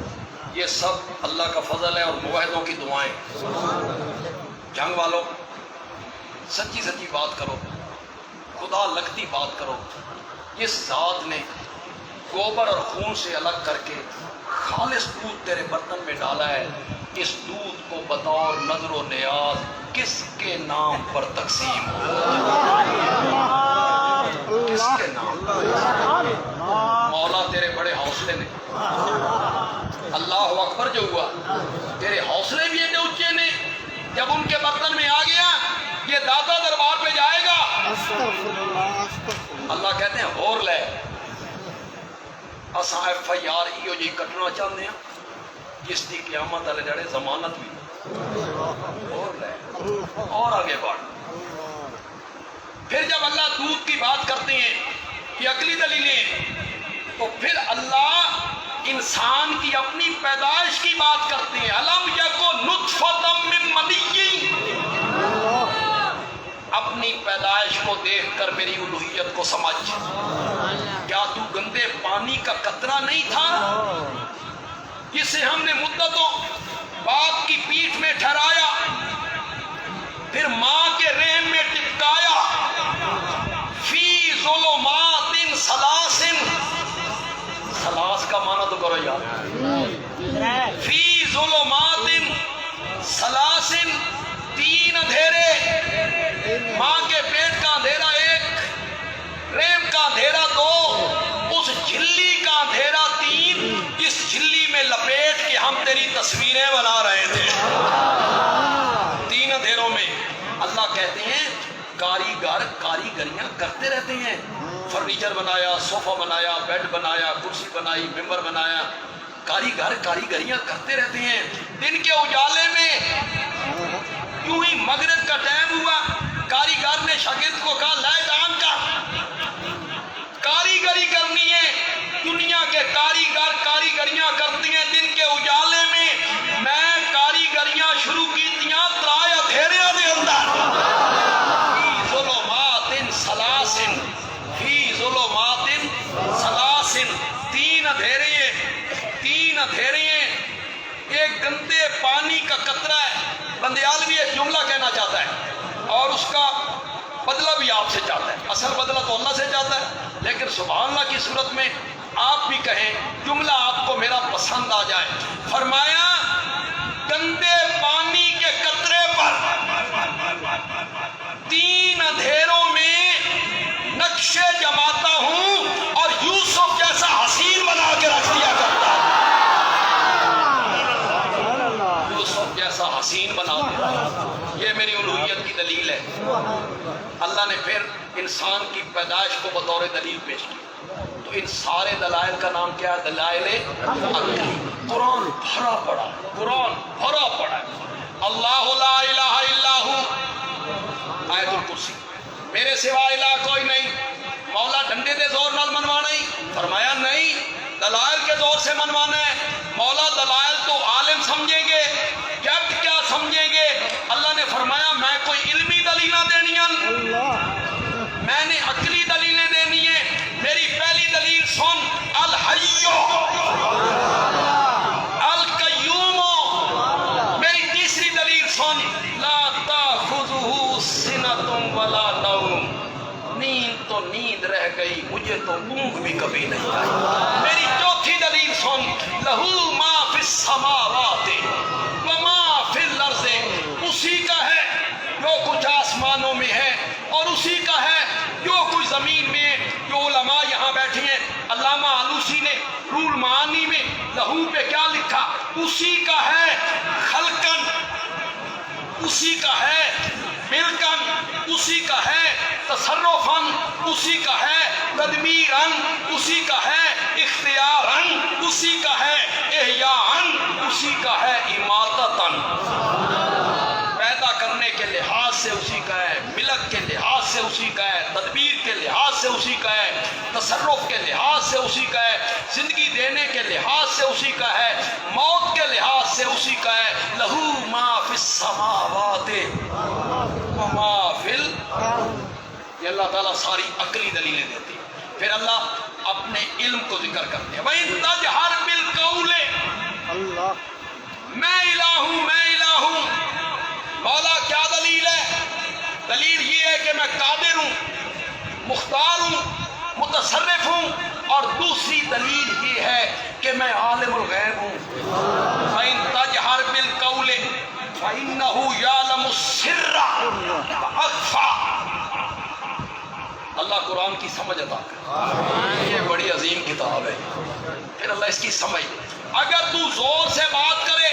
یہ سب اللہ کا فضل ہے اور موحدوں کی دعائیں. جنگ والوں، سچی سچی بات کرو، خدا لگتی بات کرو. اس ذات نے گوبر اور خون سے الگ کر کے خالص دودھ تیرے برتن میں ڈالا ہے. اس دودھ کو بطور نظر و نیاز کس کے نام پر تقسیم ہو؟ کس کے نام؟ مولا تیرے بڑے حوصلے نے. اللہ اکبر جو ہوا، تیرے حوصلے بھی اتنے اونچے نے. جب ان کے برتن میں آ گیا، یہ داتا دربار پہ جائے گا. اللہ کہتے ہیں اور لے اساں FIR ایو جی کٹنا چاہتے ہیں جس کی قیامت والے جڑے ضمانت بھی اور لے اور آگے بڑھ. پھر جب اللہ دودھ کی بات کرتے ہیں، یہ اگلی دلیلیں، تو پھر اللہ انسان کی اپنی پیدائش کی بات کرتے ہیں. الم یکن نطفۃ من منی. اپنی پیدائش کو دیکھ کر میری الوہیت کو سمجھ. کیا تو گندے پانی کا قطرہ نہیں تھا جسے ہم نے مدتوں باپ کی پیٹھ میں ٹھہرایا، پھر ماں کے رحم میں ٹپکایا. فی ظلمات ثلاث، ثلاث کا معنی تو کرو یار. فی ظلمات ثلاث، 3 اندھیرے. ماں کے پیٹ کا اندھیرا 1، رحم کا اندھیرا 2، اس جھلی کا اندھیرا 3، جس جھلی میں لپیٹ کے ہم تیری تصویریں بنا رہے تھے. 3 اندھیروں میں اللہ کہتے ہیں کاریگر کاریگریاں کرتے رہتے ہیں. فرنیچر بنایا، صوفہ بنایا، بیڈ بنایا، کرسی بنائی، ممبر بنایا. کاریگر کاریگریاں کرتے رہتے ہیں. دن کے اجالے میں یوں ہی مغرب کا ٹائم ہوا، کاریگر نے شاگرد کو کہا لائٹ آن کر، کاریگری کرنی ہے. دنیا کے کاریگر کاریگریاں کرتی ہیں دن کے اجالے میں. میں کاریگریاں شروع کی تیاں 3 اندھیریاں دے اندر. فی ظلمات ثلاث، فی ظلمات ثلاث، 3 اندھیرے، 3 اندھیرے. ایک گندے پانی کا قطرہ ہے. بندیالوی ایک جملہ کہنا چاہتا ہے اور اس کا بدلہ بھی آپ سے چاہتا ہے. اصل بدلہ تو اللہ سے چاہتا ہے، لیکن سبحان اللہ کی صورت میں آپ بھی کہیں، جملہ آپ کو میرا پسند آ جائے. فرمایا گندے پانی کے قطرے پر 3 اندھیروں میں نقشے جماتا ہوں اور یوسف جیسا حسین بنا کے رکھ دیا کرتا ہے. یوسف جیسا حسین بنا دیا. یہ میری الوہیت کی دلیل ہے. اللہ نے پھر انسان کی پیدائش کو بطور دلیل پیش کی. تو ان سارے دلائل کا نام کیا ہے؟ دلائل عقلی. قرآن بھرا پڑا ہے، قرآن بھرا پڑا ہے. اللہ لا الہ الا ہو، آیت الکرسی، میرے سوا الہ کوئی نہیں. مولا ڈنڈے دے زور نال منوانا ہی؟ فرمایا نہیں، دلائل کے زور سے منوانا ہے. مولا دلائل تو عالم سمجھیں گے، کیا سمجھیں گے؟ اللہ نے فرمایا میں کوئی علمی دلیلیں دینی ہیں، میں نے عقلی دلیلیں دینی ہیں. میری پہلی دلیل سن، الحی القیوم. میری تیسری دلیل سن، لا تاخذہ سنۃ ولا نوم. نیند تو نیند رہ گئی، مجھے تو اونگ بھی کبھی نہیں آئی. میری چوتھی دلیل سن، لہو ما فی السماوات وما فی الارض. اسی کا ہے جو کچھ آسمانوں میں ہے علامہ آلوسی نے روح المعانی میں لہو پہ کیا لکھا؟ اسی کا ہے خلقن، اسی کا ہے ملکن، اسی کا ہے تصرفن، اسی کا ہے تدمیرن، اسی کا ہے اختیارن، اسی کا ہے احیاءن، اسی کا ہے اماتتن۔ پیدا کرنے کے لحاظ سے اسی کا ہے، ملک کے لحاظ سے اسی کا ہے، تدبیر کے لحاظ سے اسی کا ہے، تصرف کے لحاظ سے اسی کا ہے، زندگی دینے کے لحاظ سے اسی کا ہے، موت کے لحاظ سے اسی کا ہے۔ لہو ما فی السماوات وما فی یہ اللہ تعالیٰ ساری عقلی دلیلیں دیتی ہے۔ پھر اللہ اپنے علم کو ذکر کرتے ہیں، وَإِن تَجْهَرْ بِالْقَوْلِ، میں الہ ہوں، میں الہ ہوں۔ مولا کیا دلیل ہے؟ دلیل یہ ہے کہ میں قادر ہوں، مختار ہوں، متصرف ہوں، اور دوسری دلیل یہ ہے کہ میں عالم الغیب ہوں۔ فَإِن تَجْهَرْ بِالْقَوْلِ فَإِنَّهُ يَعْلَمُ السِّرَّ وَأَخْفَى۔ اللہ قرآن کی سمجھ عطا کرے، یہ بڑی عظیم کتاب ہے۔ پھر اللہ اس کی سمجھ، اگر تو زور سے بات کرے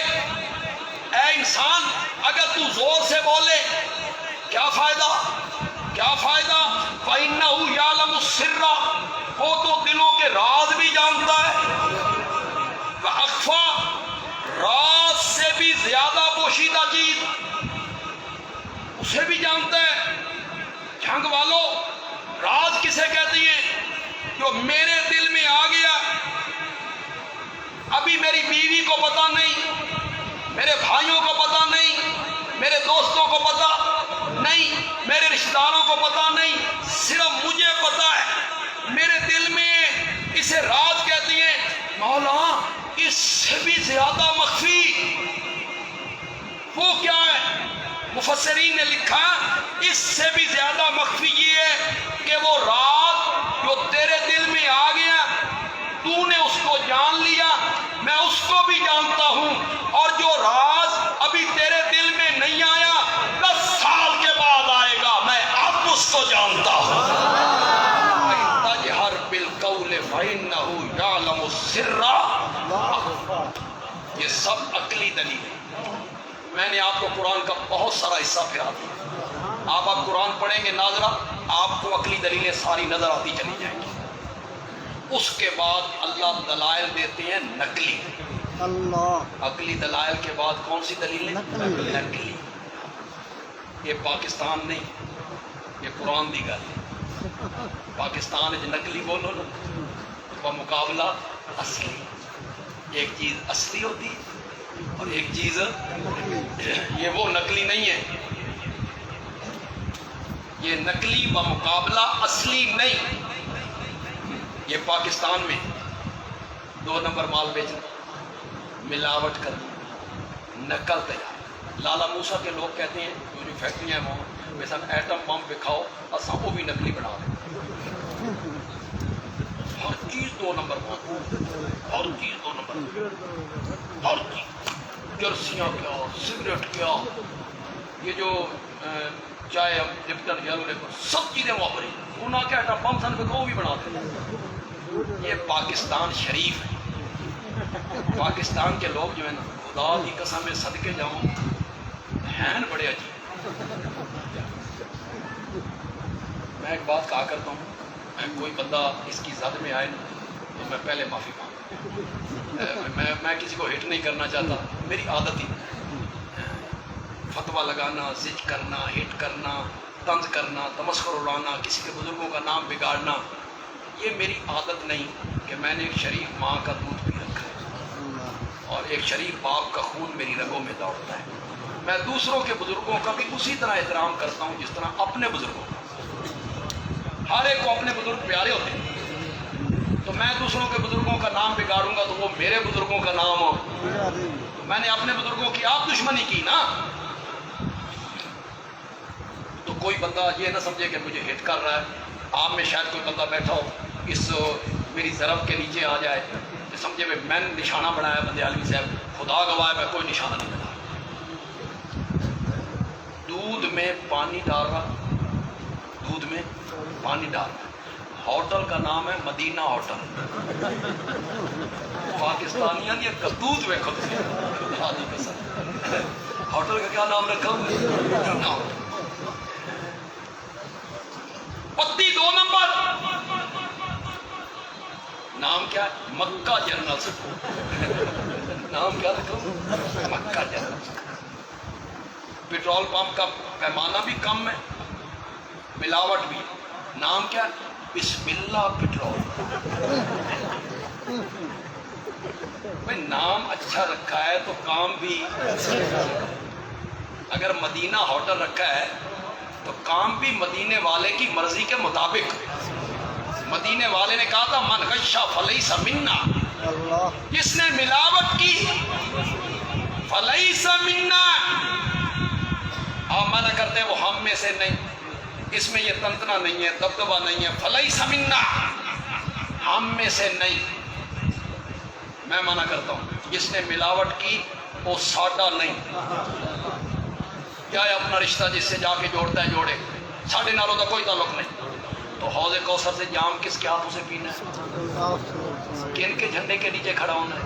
اے انسان، اگر تو زور سے بولے کیا فائدہ؟ کیا فائدہ؟ فَإِنَّهُ يَعْلَمُ السِّرَّ، وہ تو دلوں کے راز بھی جانتا ہے، وَأَخْفَى، راز سے بھی زیادہ پوشیدہ چیز اسے بھی جانتا ہے۔ جھنگ والو، راز کسے کہتی ہیں؟ جو میرے دل میں آ گیا، ابھی میری بیوی کو پتا نہیں، میرے بھائیوں کو پتا نہیں، میرے دوستوں کو پتا نہیں، میرے رشتہ داروں کو پتا نہیں، صرف مجھے پتا ہے، میرے دل میں، اسے راز کہتی ہیں۔ مولا اس سے بھی زیادہ مخفی وہ کیا ہے؟ مفسرین نے لکھا اس سے بھی زیادہ مخفی یہ ہے کہ وہ راز جو تیرے دل میں آ گیا، تو نے اس کو جان لیا، میں اس کو بھی جانتا ہوں، اور جو راز ابھی تیرے دل میں نہیں آیا 10 سال کے بعد آئے گا، میں اب اس کو جانتا ہوں۔ تَجْهَرْ بِالْقَوْلِ فَإِنَّهُ يَعْلَمُ السِّرَّ وَأَخْفَى۔ یہ سب عقلی دلیل ہے۔ میں نے آپ کو قرآن کا بہت سارا حصہ پھرا دیا، آپ قرآن پڑھیں گے ناظرہ، آپ کو عقلی دلیلیں ساری نظر آتی چلی جائیں گی۔ اس کے بعد اللہ دلائل دیتے ہیں نقلی، عقلی دلائل کے بعد کون سی دلیلیں؟ نقلی۔ یہ پاکستان نہیں، یہ قرآن دی گل ہے۔ پاکستان نقلی بولو نا، بمقابلہ اصلی۔ ایک چیز اصلی ہوتی ہے اور ایک چیز، یہ وہ نقلی نہیں ہے، یہ نقلی بمقابلہ اصلی نہیں۔ یہ پاکستان میں 2 نمبر مال بیچنا، ملاوٹ کرنا، نقل تیار۔ لالا موسیٰ کے لوگ کہتے ہیں جو فیکٹریاں ہیں وہاں مثلا ایٹم بم بکھاؤ، اصا وہ بھی نقلی بنا دیں، ہر چیز 2 نمبر مال، ہر چیز 2 نمبر، ہر چیز، جرسیاں کیا، سگریٹ کیا، یہ جو چائے لپٹن یلو لے سب چیزیں وہاں پر ہی، انہوں کیا ایٹم بم سن بکھاؤ بھی بنا دیں۔ یہ پاکستان شریف ہے۔ پاکستان کے لوگ جو ہیں نا، خدا کی قسم میں صدقے جاؤں، ہیں بڑے عجیب۔ میں ایک بات کہا کرتا ہوں، کوئی بندہ اس کی زد میں آئے نا تو میں پہلے معافی مانگتا ہوں۔ میں کسی کو ہٹ نہیں کرنا چاہتا، میری عادت ہی فتویٰ لگانا، زج کرنا، ہٹ کرنا، طنز کرنا، تمسخر اڑانا، کسی کے بزرگوں کا نام بگاڑنا، یہ میری عادت نہیں کہ میں نے ایک شریف ماں کا دودھ پی رکھا ہے اور ایک شریف باپ کا خون میری رگوں میں دوڑتا ہے۔ میں دوسروں کے بزرگوں کا بھی اسی طرح احترام کرتا ہوں جس طرح اپنے بزرگوں کا۔ ہر ایک کو اپنے بزرگ پیارے ہوتے ہیں، تو میں دوسروں کے بزرگوں کا نام بگاڑوں گا تو وہ میرے بزرگوں کا نام ہو، میں نے اپنے بزرگوں کی آپ دشمنی کی نا۔ تو کوئی بندہ یہ نہ سمجھے کہ مجھے ہٹ کر رہا ہے۔ آپ میں شاید کوئی بندہ بیٹھا ہو اس میری ضرب کے نیچے آ جائے تو سمجھے میں نے نشانہ بنایا بندے عالمی صاحب، خدا گواہ میں کوئی نشانہ نہیں بنا۔ دودھ میں پانی ڈال رہا، دودھ میں پانی ڈال رہا، ہوٹل کا نام ہے مدینہ ہوٹل. پاکستانیاں دی کرتوت ویکھو تسی. خدا دی قسم. ہوٹل کا کیا نام رکھا؟ مدینہ ہوٹل. پتی 2 نمبر نام کیا ہے؟ مکہ جنرل اسکول. نام کیا رکھا؟ مکہ جنرل اسکول. پیٹرول پمپ کا پیمانہ بھی کم ہے, ملاوٹ بھی. نام کیا؟ بسم اللہ پیٹرول. بھائی نام اچھا رکھا ہے تو کام بھی. اگر مدینہ ہوٹل رکھا ہے تو کام بھی مدینے والے کی مرضی کے مطابق. مدینے والے نے کہا تھا من غشا فلیس منا, جس نے ملاوٹ کی فلیس منا. آپ منع کرتے ہیں وہ ہم میں سے نہیں, اس میں یہ تنتنا نہیں ہے, دبدبہ نہیں ہے. فلیس منا, ہم میں سے نہیں. میں منع کرتا ہوں جس نے ملاوٹ کی وہ ساڈا نہیں. کیا ہے اپنا رشتہ جس سے جا کے جوڑتا ہے جوڑے, ساڈے نالوں کا کوئی تعلق نہیں. تو حوض کوثر سے جام کس کے ہاتھوں سے پینا ہے؟ کن کے جھنڈے کے نیچے کھڑا ہونا ہے؟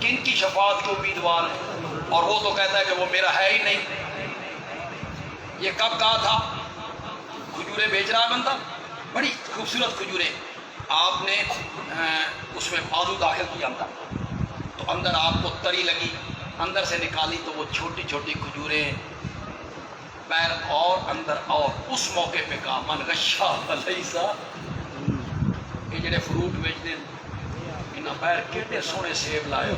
کن کی شفاعت کے امیدوار ہے؟ اور وہ تو کہتا ہے کہ وہ میرا ہے ہی نہیں. یہ کب کہا تھا؟ کھجوریں بیچ رہا بندہ, بڑی خوبصورت کھجوریں. آپ نے اس میں بازو داخل کیا تھا تو اندر آپ کو تری لگی, اندر سے نکالی تو وہ چھوٹی چھوٹی کھجوریں, پیر اور اندر اور. اس موقع پہ کہا من غشا فلیسا. یہ جڑے فروٹ بیچتے ہیں انہاں پیر کیڈے سونے سیب لائے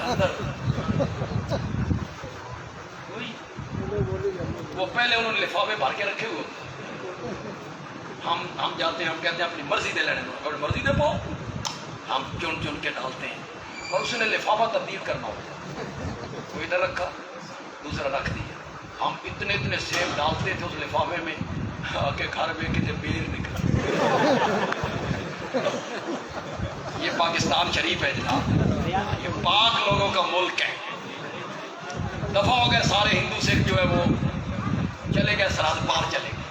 اندر. وہ پہلے انہوں نے لفافے بھر کے رکھے ہوئے. ہم جاتے ہیں, ہم کہتے ہیں اپنی مرضی دے لینے دو, اور مرضی دے پاؤ. ہم چن چن کے ڈالتے ہیں, اور اس نے لفافہ تبدیل کرنا ہوتا ہے. کوئی ادھر رکھا, دوسرا رکھ دیا. ہم اتنے اتنے سیب ڈالتے تھے اس لفافے میں, آ کے گھر میں کتنے بیر نکلا. یہ پاکستان شریف ہے جناب, یہ پاک لوگوں کا ملک ہے. دفعہ ہو گئے سارے ہندو سکھ جو ہے وہ چلے گئے سرحد پار چلے گئے.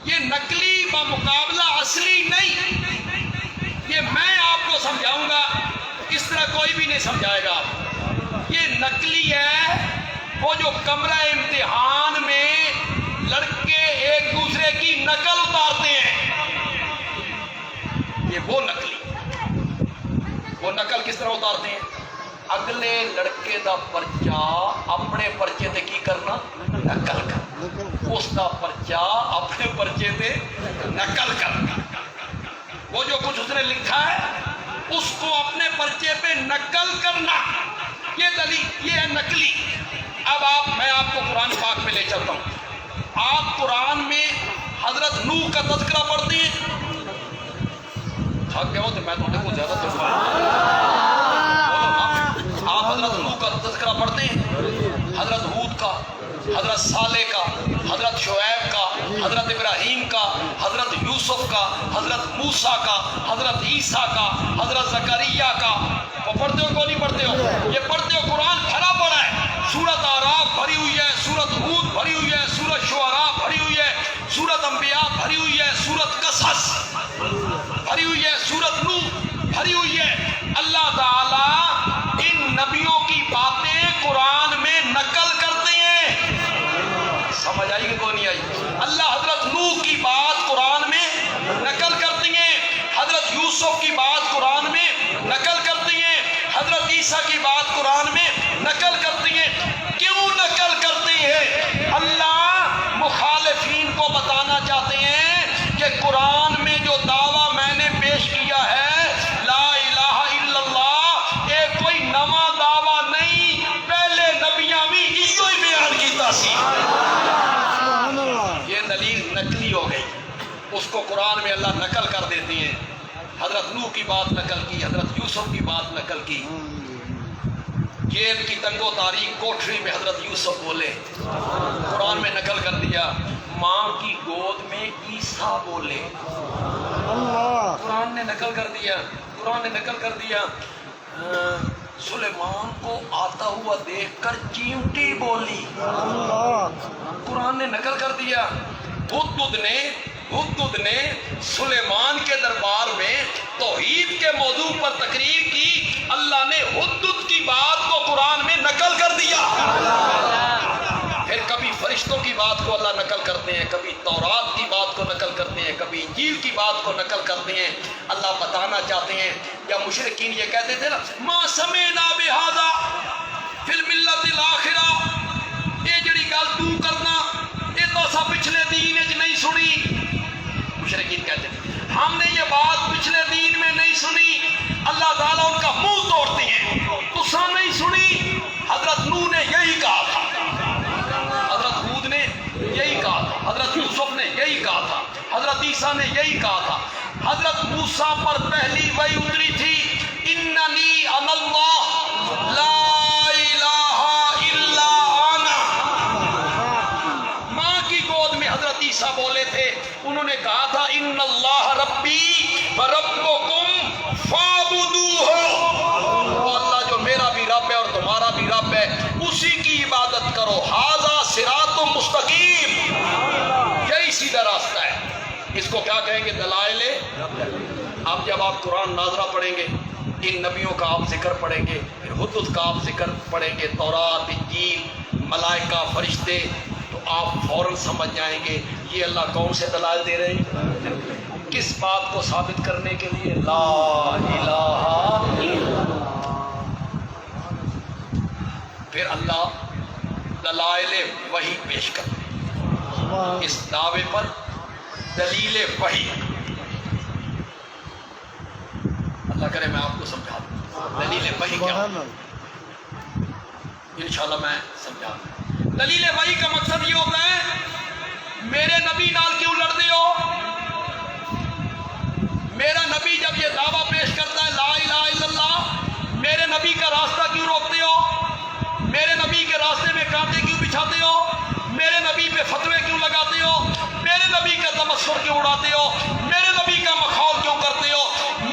یہ نقلی بمقابلہ اصلی نہیں. یہ میں آپ کو سمجھاؤں گا, اس طرح کوئی بھی نہیں سمجھائے گا. یہ نقلی ہے وہ جو کمرہ امتحان میں لڑکے ایک دوسرے کی نقل اتارتے ہیں. یہ وہ نقلی. وہ نقل کس طرح اتارتے ہیں؟ اگلے لڑکے دا پرچہ اپنے پرچے تے کی کرنا؟ نقل کرنا. اس دا پرچہ اپنے پرچے تے نقل کرنا. وہ جو کچھ اس نے لکھا ہے اس کو اپنے پرچے پہ نقل کرنا. یہ دلیل, یہ ہے نقلی. اب میں آپ کو قرآن پاک میں لے چلتا ہوں. آپ قرآن میں حضرت نوح کا تذکرہ پڑھتے ہیں. تھک گئے ہو تو میں تھوڑے کو زیادہ آپ حضرت نوح کا تذکرہ پڑھتے ہیں, حضرت ہود کا, حضرت صالح کا, حضرت شعیب کا, حضرت ابراہیم کا, حضرت یوسف کا, حضرت موسیٰ کا, حضرت عیسیٰ کا, حضرت زکریا کا. وہ پڑھتے ہو کو نہیں پڑھتے ہو؟ یہ پڑھتے ہو. قرآن بھرا پڑا ہے. سورت آراف بھری ہوئی ہے, سورت ہود بھری ہوئی ہے, سورت شعراء بھری ہوئی ہے, سورت انبیاء بھری ہوئی ہے, سورت قصص بھری ہوئی ہے, سورت نوح بھری ہوئی ہے. اللہ تعالیٰ ان نبیوں کی باتیں قرآن میں نقل کرتے ہیں. سمجھ آئی کہ کوئی نہیں آئی؟ اللہ حضرت نوح کی بات قرآن میں نقل کرتے ہیں, حضرت یوسف کی بات قرآن میں نقل کرتے ہیں, حضرت عیسیٰ کی بات قرآن میں نقل کرتے ہیں. کیوں نقل کرتے ہیں؟ اللہ مخالفین کو بتانا چاہتے ہیں کہ قرآن میں جو دعویٰ میں نے پیش کیا ہے لا الہ الا اللہ, یہ کوئی نواں دعویٰ نہیں, پہلے نبیاں بھی ایو ہی بیان کیتا سی. یہ دلیل نقلی ہو گئی. اس کو قرآن میں اللہ نقل کر دیتے ہیں. حضرت نوح کی بات نقل کی, حضرت یوسف کی بات نقل کی. جیل کی تنگو تاریخ کوٹری میں حضرت یوسف بولے, قرآن میں نقل کر دیا. ماں کی گود میں عیسیٰ بولے, قرآن نے نقل کر دیا. قرآن نے نقل کر دیا. سلیمان کو آتا ہوا دیکھ کر چیونٹی بولی, قرآن نے نقل کر دیا. بدھ نے ہدہد نے سلیمان کے دربار میں توحید کے موضوع پر تقریر کی، اللہ نے ہدہد کی بات کو قرآن میں نقل کر دیا۔ پھر کبھی فرشتوں کی بات کو اللہ نقل کرتے ہیں، کبھی تورات کی بات کو نقل کرتے ہیں، کبھی انجیل کی بات کو نقل کرتے ہیں۔ اللہ بتانا چاہتے ہیں، یا مشرکین یہ کہتے تھے نا ما سمعنا بہذا فی الملت الاخرہ، یہ جڑی گل تو کرنا یہ تو سب پچھلے دین وچ نہیں سنی۔ مشرکین کہتے ہیں ہم نے یہ بات پچھلے دین میں نہیں سنی۔ اللہ تعالیٰ ان کا منہ توڑتے ہیں، تساں نہیں سنی؟ حضرت نوح نے یہی کہا تھا، حضرت ہود نے یہی کہا تھا، حضرت یوسف نے یہی کہا تھا، حضرت عیسیٰ نے یہی کہا تھا۔ حضرت موسیٰ پر پہلی وحی اتری تھی، اننی انا اللہ لا الہ الا انا۔ ماں کی گود میں حضرت عیسیٰ بولے تھے، انہوں نے کہا تھا ان اللہ ربی وربکم فاعبدوہ، وہ اللہ جو میرا بھی رب ہے اور تمہارا بھی رب ہے، اسی کی عبادت کرو۔ ھذا صراط مستقیم، یہی سیدھا راستہ ہے۔ اس کو کیا کہیں گے؟ دلائل۔ اب جب آپ قرآن ناظرہ پڑھیں گے، ان نبیوں کا آپ ذکر پڑھیں گے، پھر ہدہد کا آپ ذکر پڑھیں گے، تورات، انجیل، ملائکہ، فرشتے، تو آپ فوراً سمجھ جائیں گے یہ اللہ کون سے دلائل دے رہے ہیں، کس بات کو ثابت کرنے کے لیے؟ لا الہ الا اللہ۔ پھر اللہ دلائل وحی پیش کرتے ہیں، اس دعوے پر دلیل وحی۔ اللہ کرے میں آپ کو سمجھا دوں دلیل وحی کیا ہے، انشاءاللہ میں سمجھا دوں۔ دلیل وحی کا مقصد یہ ہوتا ہے میرے نبی نال کیوں لڑتے ہو؟ میرا نبی جب یہ دعویٰ پیش کرتا ہے لا الہ الا اللہ، میرے نبی کا راستہ کیوں روکتے ہو؟ میرے نبی کے راستے میں کانٹے کیوں بچھاتے ہو؟ میرے نبی پہ فتوے کیوں لگاتے ہو؟ میرے نبی کا تمسخر کیوں اڑاتے ہو؟ میرے نبی کا مخول کیوں کرتے ہو؟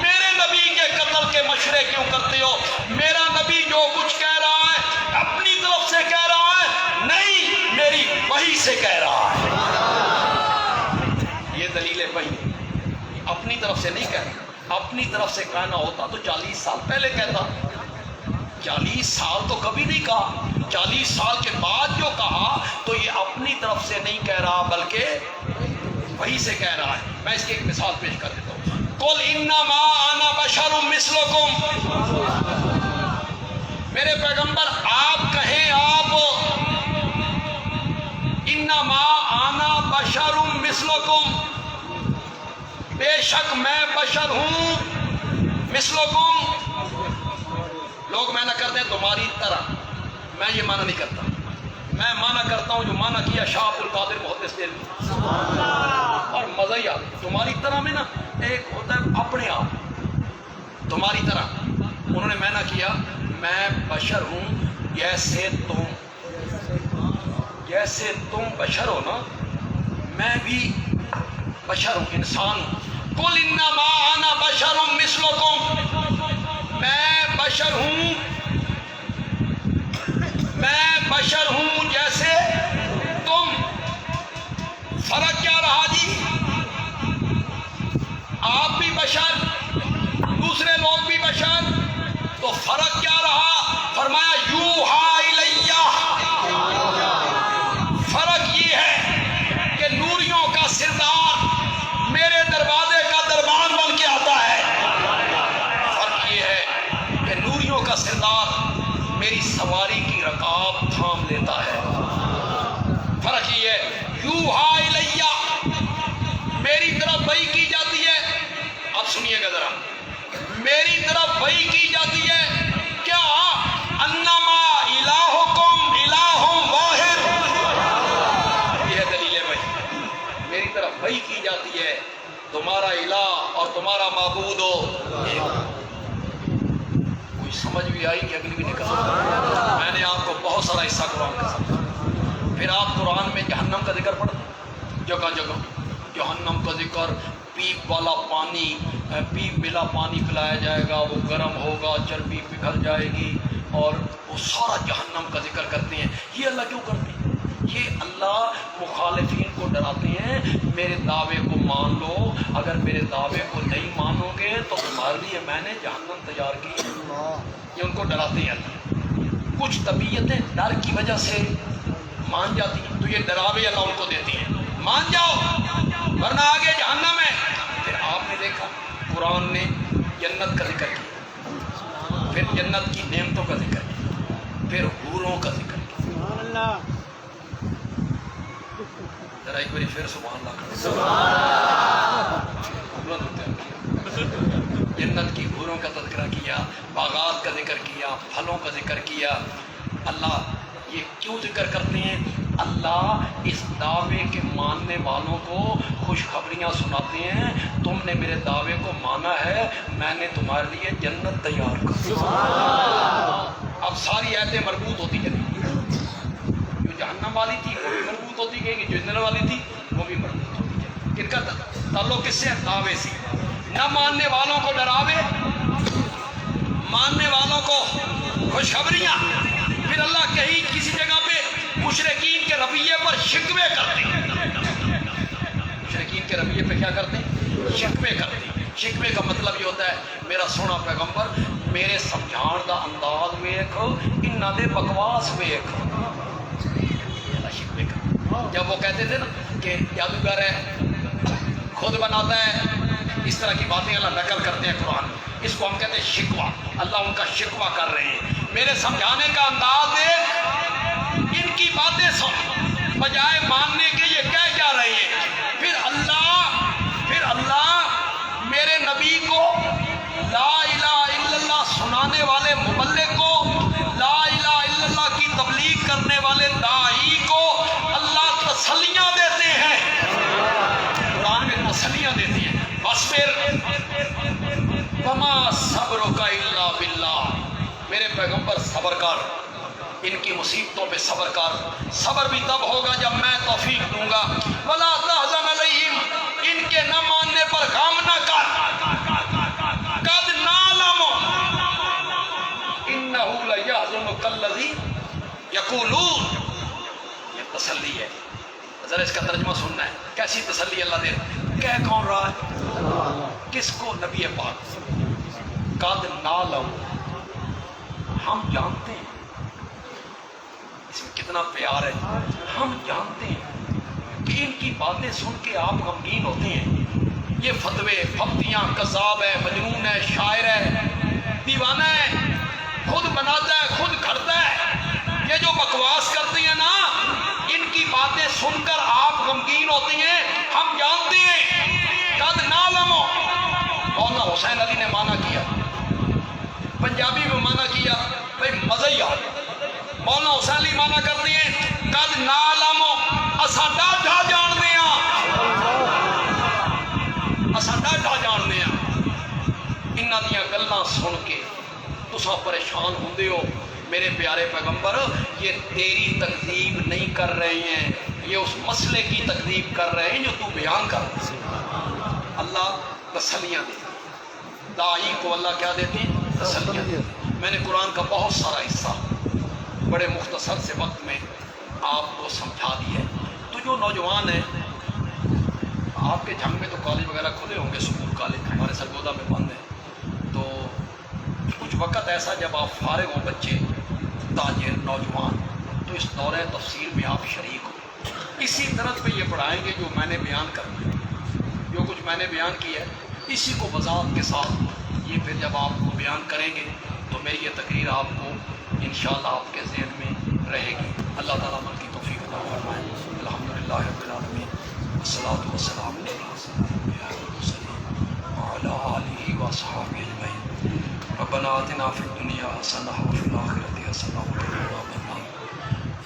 میرے نبی کے قتل کے مشورے کیوں کرتے ہو؟ میرا نبی جو کچھ کہہ رہا ہے اپنی طرف سے کہہ رہا ہے، نہیں میری وحی سے کہہ رہا ہے۔ یہ دلیل وحی، اپنی طرف سے نہیں کہہ رہا۔ اپنی طرف سے کہنا ہوتا تو 40 سال پہلے کہتا، 40 سال تو کبھی نہیں کہا، 40 سال کے بعد جو کہا تو یہ اپنی طرف سے نہیں کہہ رہا بلکہ وحی سے کہہ رہا ہے۔ میں اس کی ایک مثال پیش کر دیتا ہوں، قل انما انا بشر مثلکم، میرے پیغمبر آپ کہیں، آپ انما انا بشر مثلکم، بے شک میں بشر ہوں، مثلکم، لوگ معنی کرتے ہیں تمہاری طرح، میں یہ معنی نہیں کرتا، میں معنی کرتا ہوں جو معنی کیا شاہ عبد القادر محدث دہلوی، اور مزہ ہی آتا تمہاری طرح میں نا ایک ہوتا ہے اپنے آپ، تمہاری طرح انہوں نے معنی کیا میں بشر ہوں جیسے تم بشر ہو نا، میں بھی بشر ہوں، انسان ہوں۔ قل انما انا بشر مثلکم، میں بشر ہوں، میں بشر ہوں جیسے تم۔ فرق کیا رہا جی؟ آپ بھی بشر، دوسرے لوگ بھی بشر، تو فرق کیا رہا؟ فرمایا یوحا الیہ، فرق یہ ہے کہ نوریوں کا سردار میرے دروازے کا دربان بن کے آتا ہے، فرق یہ ہے کہ نوریوں کا سردار میری سواری کی رکاب تھام لیتا ہے، فرق یہ ہے یوحا الیہ، میری طرف وحی کی جاتی ہے۔ اب سنیے گا ذرا، میری طرف وحی کی جاتی ہے کیا؟ انما الہکم الہ واحد، یہ ہے دلیل وحی، میری طرف وحی کی جاتی ہے تمہارا الہ اور تمہارا معبود ہو ایک۔ کوئی سمجھ بھی آئی کہ اگلی بھی نکل؟ میں نے آپ کو بہت سارا حصہ قرآن کا سمجھا۔ پھر آپ قرآن میں جہنم کا ذکر پڑھتے، جگہ جگہ جہنم کا ذکر، پیپ والا پانی، پیپ ملا پانی پلایا جائے گا، وہ گرم ہوگا، چربی پگھل جائے گی، اور وہ سارا جہنم کا ذکر کرتے ہیں۔ یہ اللہ کیوں کرتے ہیں؟ یہ اللہ مخالفین کو ڈراتے ہیں، میرے دعوے کو مان لو، اگر میرے دعوے کو نہیں مانو گے تو تمہارے لیے میں نے جہنم تیار کی ہے۔ یہ ان کو ڈراتے ہیں اللہ۔ کچھ طبیعتیں ڈر کی وجہ سے مان جاتی ہیں، تو یہ ڈراوے اللہ ان کو دیتی ہیں، مان جاؤ ورنہ آگے جہنم ہے۔ پھر آپ نے دیکھا قرآن نے جنت کا ذکر کیا، پھر جنت کی نعمتوں کا ذکر کیا، پھر حوروں کا ذکر کیا۔ ذرا ایک بار پھر سبحان اللہ کریں۔ جنت کی حوروں کا تذکرہ کیا، باغات کا ذکر کیا، پھلوں کا ذکر کیا۔ اللہ یہ کیوں ذکر کرتے ہیں؟ اللہ اس دعوے کے ماننے والوں کو خوشخبریاں سناتے ہیں، تم نے میرے دعوے کو مانا ہے، میں نے تمہارے لیے جنت تیار کر دی۔ اب ساری آیتیں مربوط ہوتی چلی، جو جہنم والی تھی وہ بھی مربوط ہوتی گئی، جو جنت والی تھی وہ بھی مربوط ہوتی گئی۔ ان کا تعلق کس سے؟ دعوے سے۔ نہ ماننے والوں کو ڈراوے، ماننے والوں کو خوشخبریاں۔ پھر اللہ کہیں کسی جگہ پہ مشرکین کے رویے پر شکوے کرتے ہیں، مشرکین کے رویے پہ کیا کرتے ہیں؟ شکوے کرتے ہیں۔ شکوے کا مطلب یہ ہوتا ہے میرا سونا پیغمبر میرے سمجھان دا انداز ویکھ، انہاں دے بکواس ویکھ۔ شکوے کا جب وہ کہتے تھے نا کہ جادوگر ہے، خود بناتا ہے، اس طرح کی باتیں اللہ نقل کرتے ہیں قرآن میں، اس کو ہم کہتے ہیں شکوہ۔ اللہ ان کا شکوہ کر رہے ہیں، میرے سمجھانے کا انداز دیکھ، ان کی باتیں سن، بجائے ماننے کے یہ کہہ کیا رہے ہیں۔ پھر اللہ میرے نبی کو، لا الہ الا اللہ سنانے والے مبلغ کو، لا الہ الا اللہ کی تبلیغ کرنے والے داعی کو اللہ تسلیاں دیتے ہیں، قرآن میں تسلیاں دیتے ہیں۔ وَاصْبِرْ وَمَا صَبْرُكَ إِلَّا بِاللَّهِ، میرے پیغمبر صبر کر، ان کی مصیبتوں پہ صبر کر۔ صبر بھی تب ہوگا جب میں توفیق دوں گا۔ وَلَا تَحْزَنْ عَلَيْهِمْ، ان کے نہ ماننے پر غم نہ کر۔ قَدْ نَعْلَمُ إِنَّهُ لَيَحْزُنُكَ الَّذِي يَقُولُونَ، یہ تسلی ہے۔ ذرا اس کا ترجمہ سننا ہے، کیسی تسلی اللہ دے رہا ہے؟ کہہ کون رہا ہے؟ کس کو؟ نبی پاک۔ قَدْ نَعْلَمُ، ہم جانتے ہیں، اس میں کتنا پیار ہے، ہم جانتے ہیں کہ ان کی باتیں سن کے آپ غمگین ہوتے ہیں۔ یہ فتوے پھپتیاں، کذاب ہے، مجنون ہے، شاعر ہے، دیوانہ ہے، خود بناتا ہے، خود کھڑتا ہے، یہ جو بکواس کرتے ہیں نا، ان کی باتیں سن کر آپ غمگین ہوتے ہیں، ہم جانتے ہیں۔ قد نعلم، مولانا حسین علی نے مانا کیا، پنجابی میں مانا کیا، بھائی مزہ ہی آ گیا۔ مولانا حسین علی مانا کرتے ہیں قد نعلم، اساں ڈاڈا جانتے ہیں، اساں ڈاڈا جانتے ہیں۔ انہاں دیاں گلاں سن کے تساں پریشان ہوندے ہو، میرے پیارے پیغمبر یہ تیری تکذیب نہیں کر رہے ہیں، یہ اس مسئلے کی تکذیب کر رہے ہیں جو تو بیان کر رہے ہیں۔ اللہ تسلیاں دیتے ہیں، داعی کو اللہ کیا دیتے ہیں؟ تسلیاں دیتے ہیں۔ میں نے قرآن کا بہت سارا حصہ بڑے مختصر سے وقت میں آپ کو سمجھا دی ہے۔ تو جو نوجوان ہیں، آپ کے جھنگ میں تو کالج وغیرہ کھلے ہوں گے، اسکول کالج ہمارے سرگودا میں بند ہیں، تو کچھ وقت ایسا جب آپ فارغ ہوں، بچے تاجر نوجوان، تو اس دورہ تفسیر میں آپ شریک ہوں، اسی طرح پہ یہ پڑھائیں گے جو میں نے بیان کرنا ہے، جو کچھ میں نے بیان کیا ہے اسی کو وضاحت کے ساتھ یہ پھر جب آپ کو بیان کریں گے تو میری یہ تقریر آپ کو انشاءاللہ آپ کے ذہن میں رہے گی۔ اللہ تعالیٰ عمل کی توفیق عطا فرمائے۔ الحمدللہ رب العالمین، والصلاۃ والسلام علی وعلی آلہ واصحابہ اجمعین۔ ربنا آتنا فی الدنیا حسنہ وفی الآخرۃ حسنہ وقنا عذاب النار۔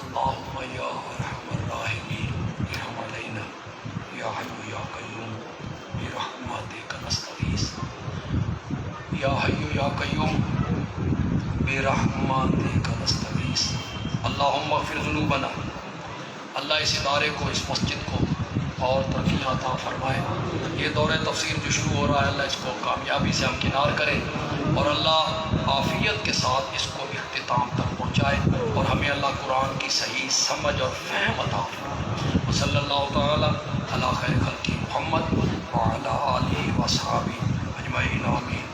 اللہم یا ارحم الراحمین ارحم علینا یا حی یا قیوم برحمتک نستغیث، یا حی یا قیوم برحمتک نستغیث۔ اللہم اغفر ذنوبنا، اللہ اس ادارے کو، اس مسجد کو اور ترقیاں عطا فرمائے۔ یہ دورہ تفسیر جو شروع ہو رہا ہے، اللہ اس کو کامیابی سے ہمکنار کرے اور اللہ عافیت کے ساتھ اس کو اختتام تک پہنچائے۔ اور ہمیں اللہ قرآن کی صحیح سمجھ اور فہم عطا فرمائے۔ صلی اللہ تعالی علی خیر خلق محمد وعلی آلہ وصحبہ اجمعین، آمین۔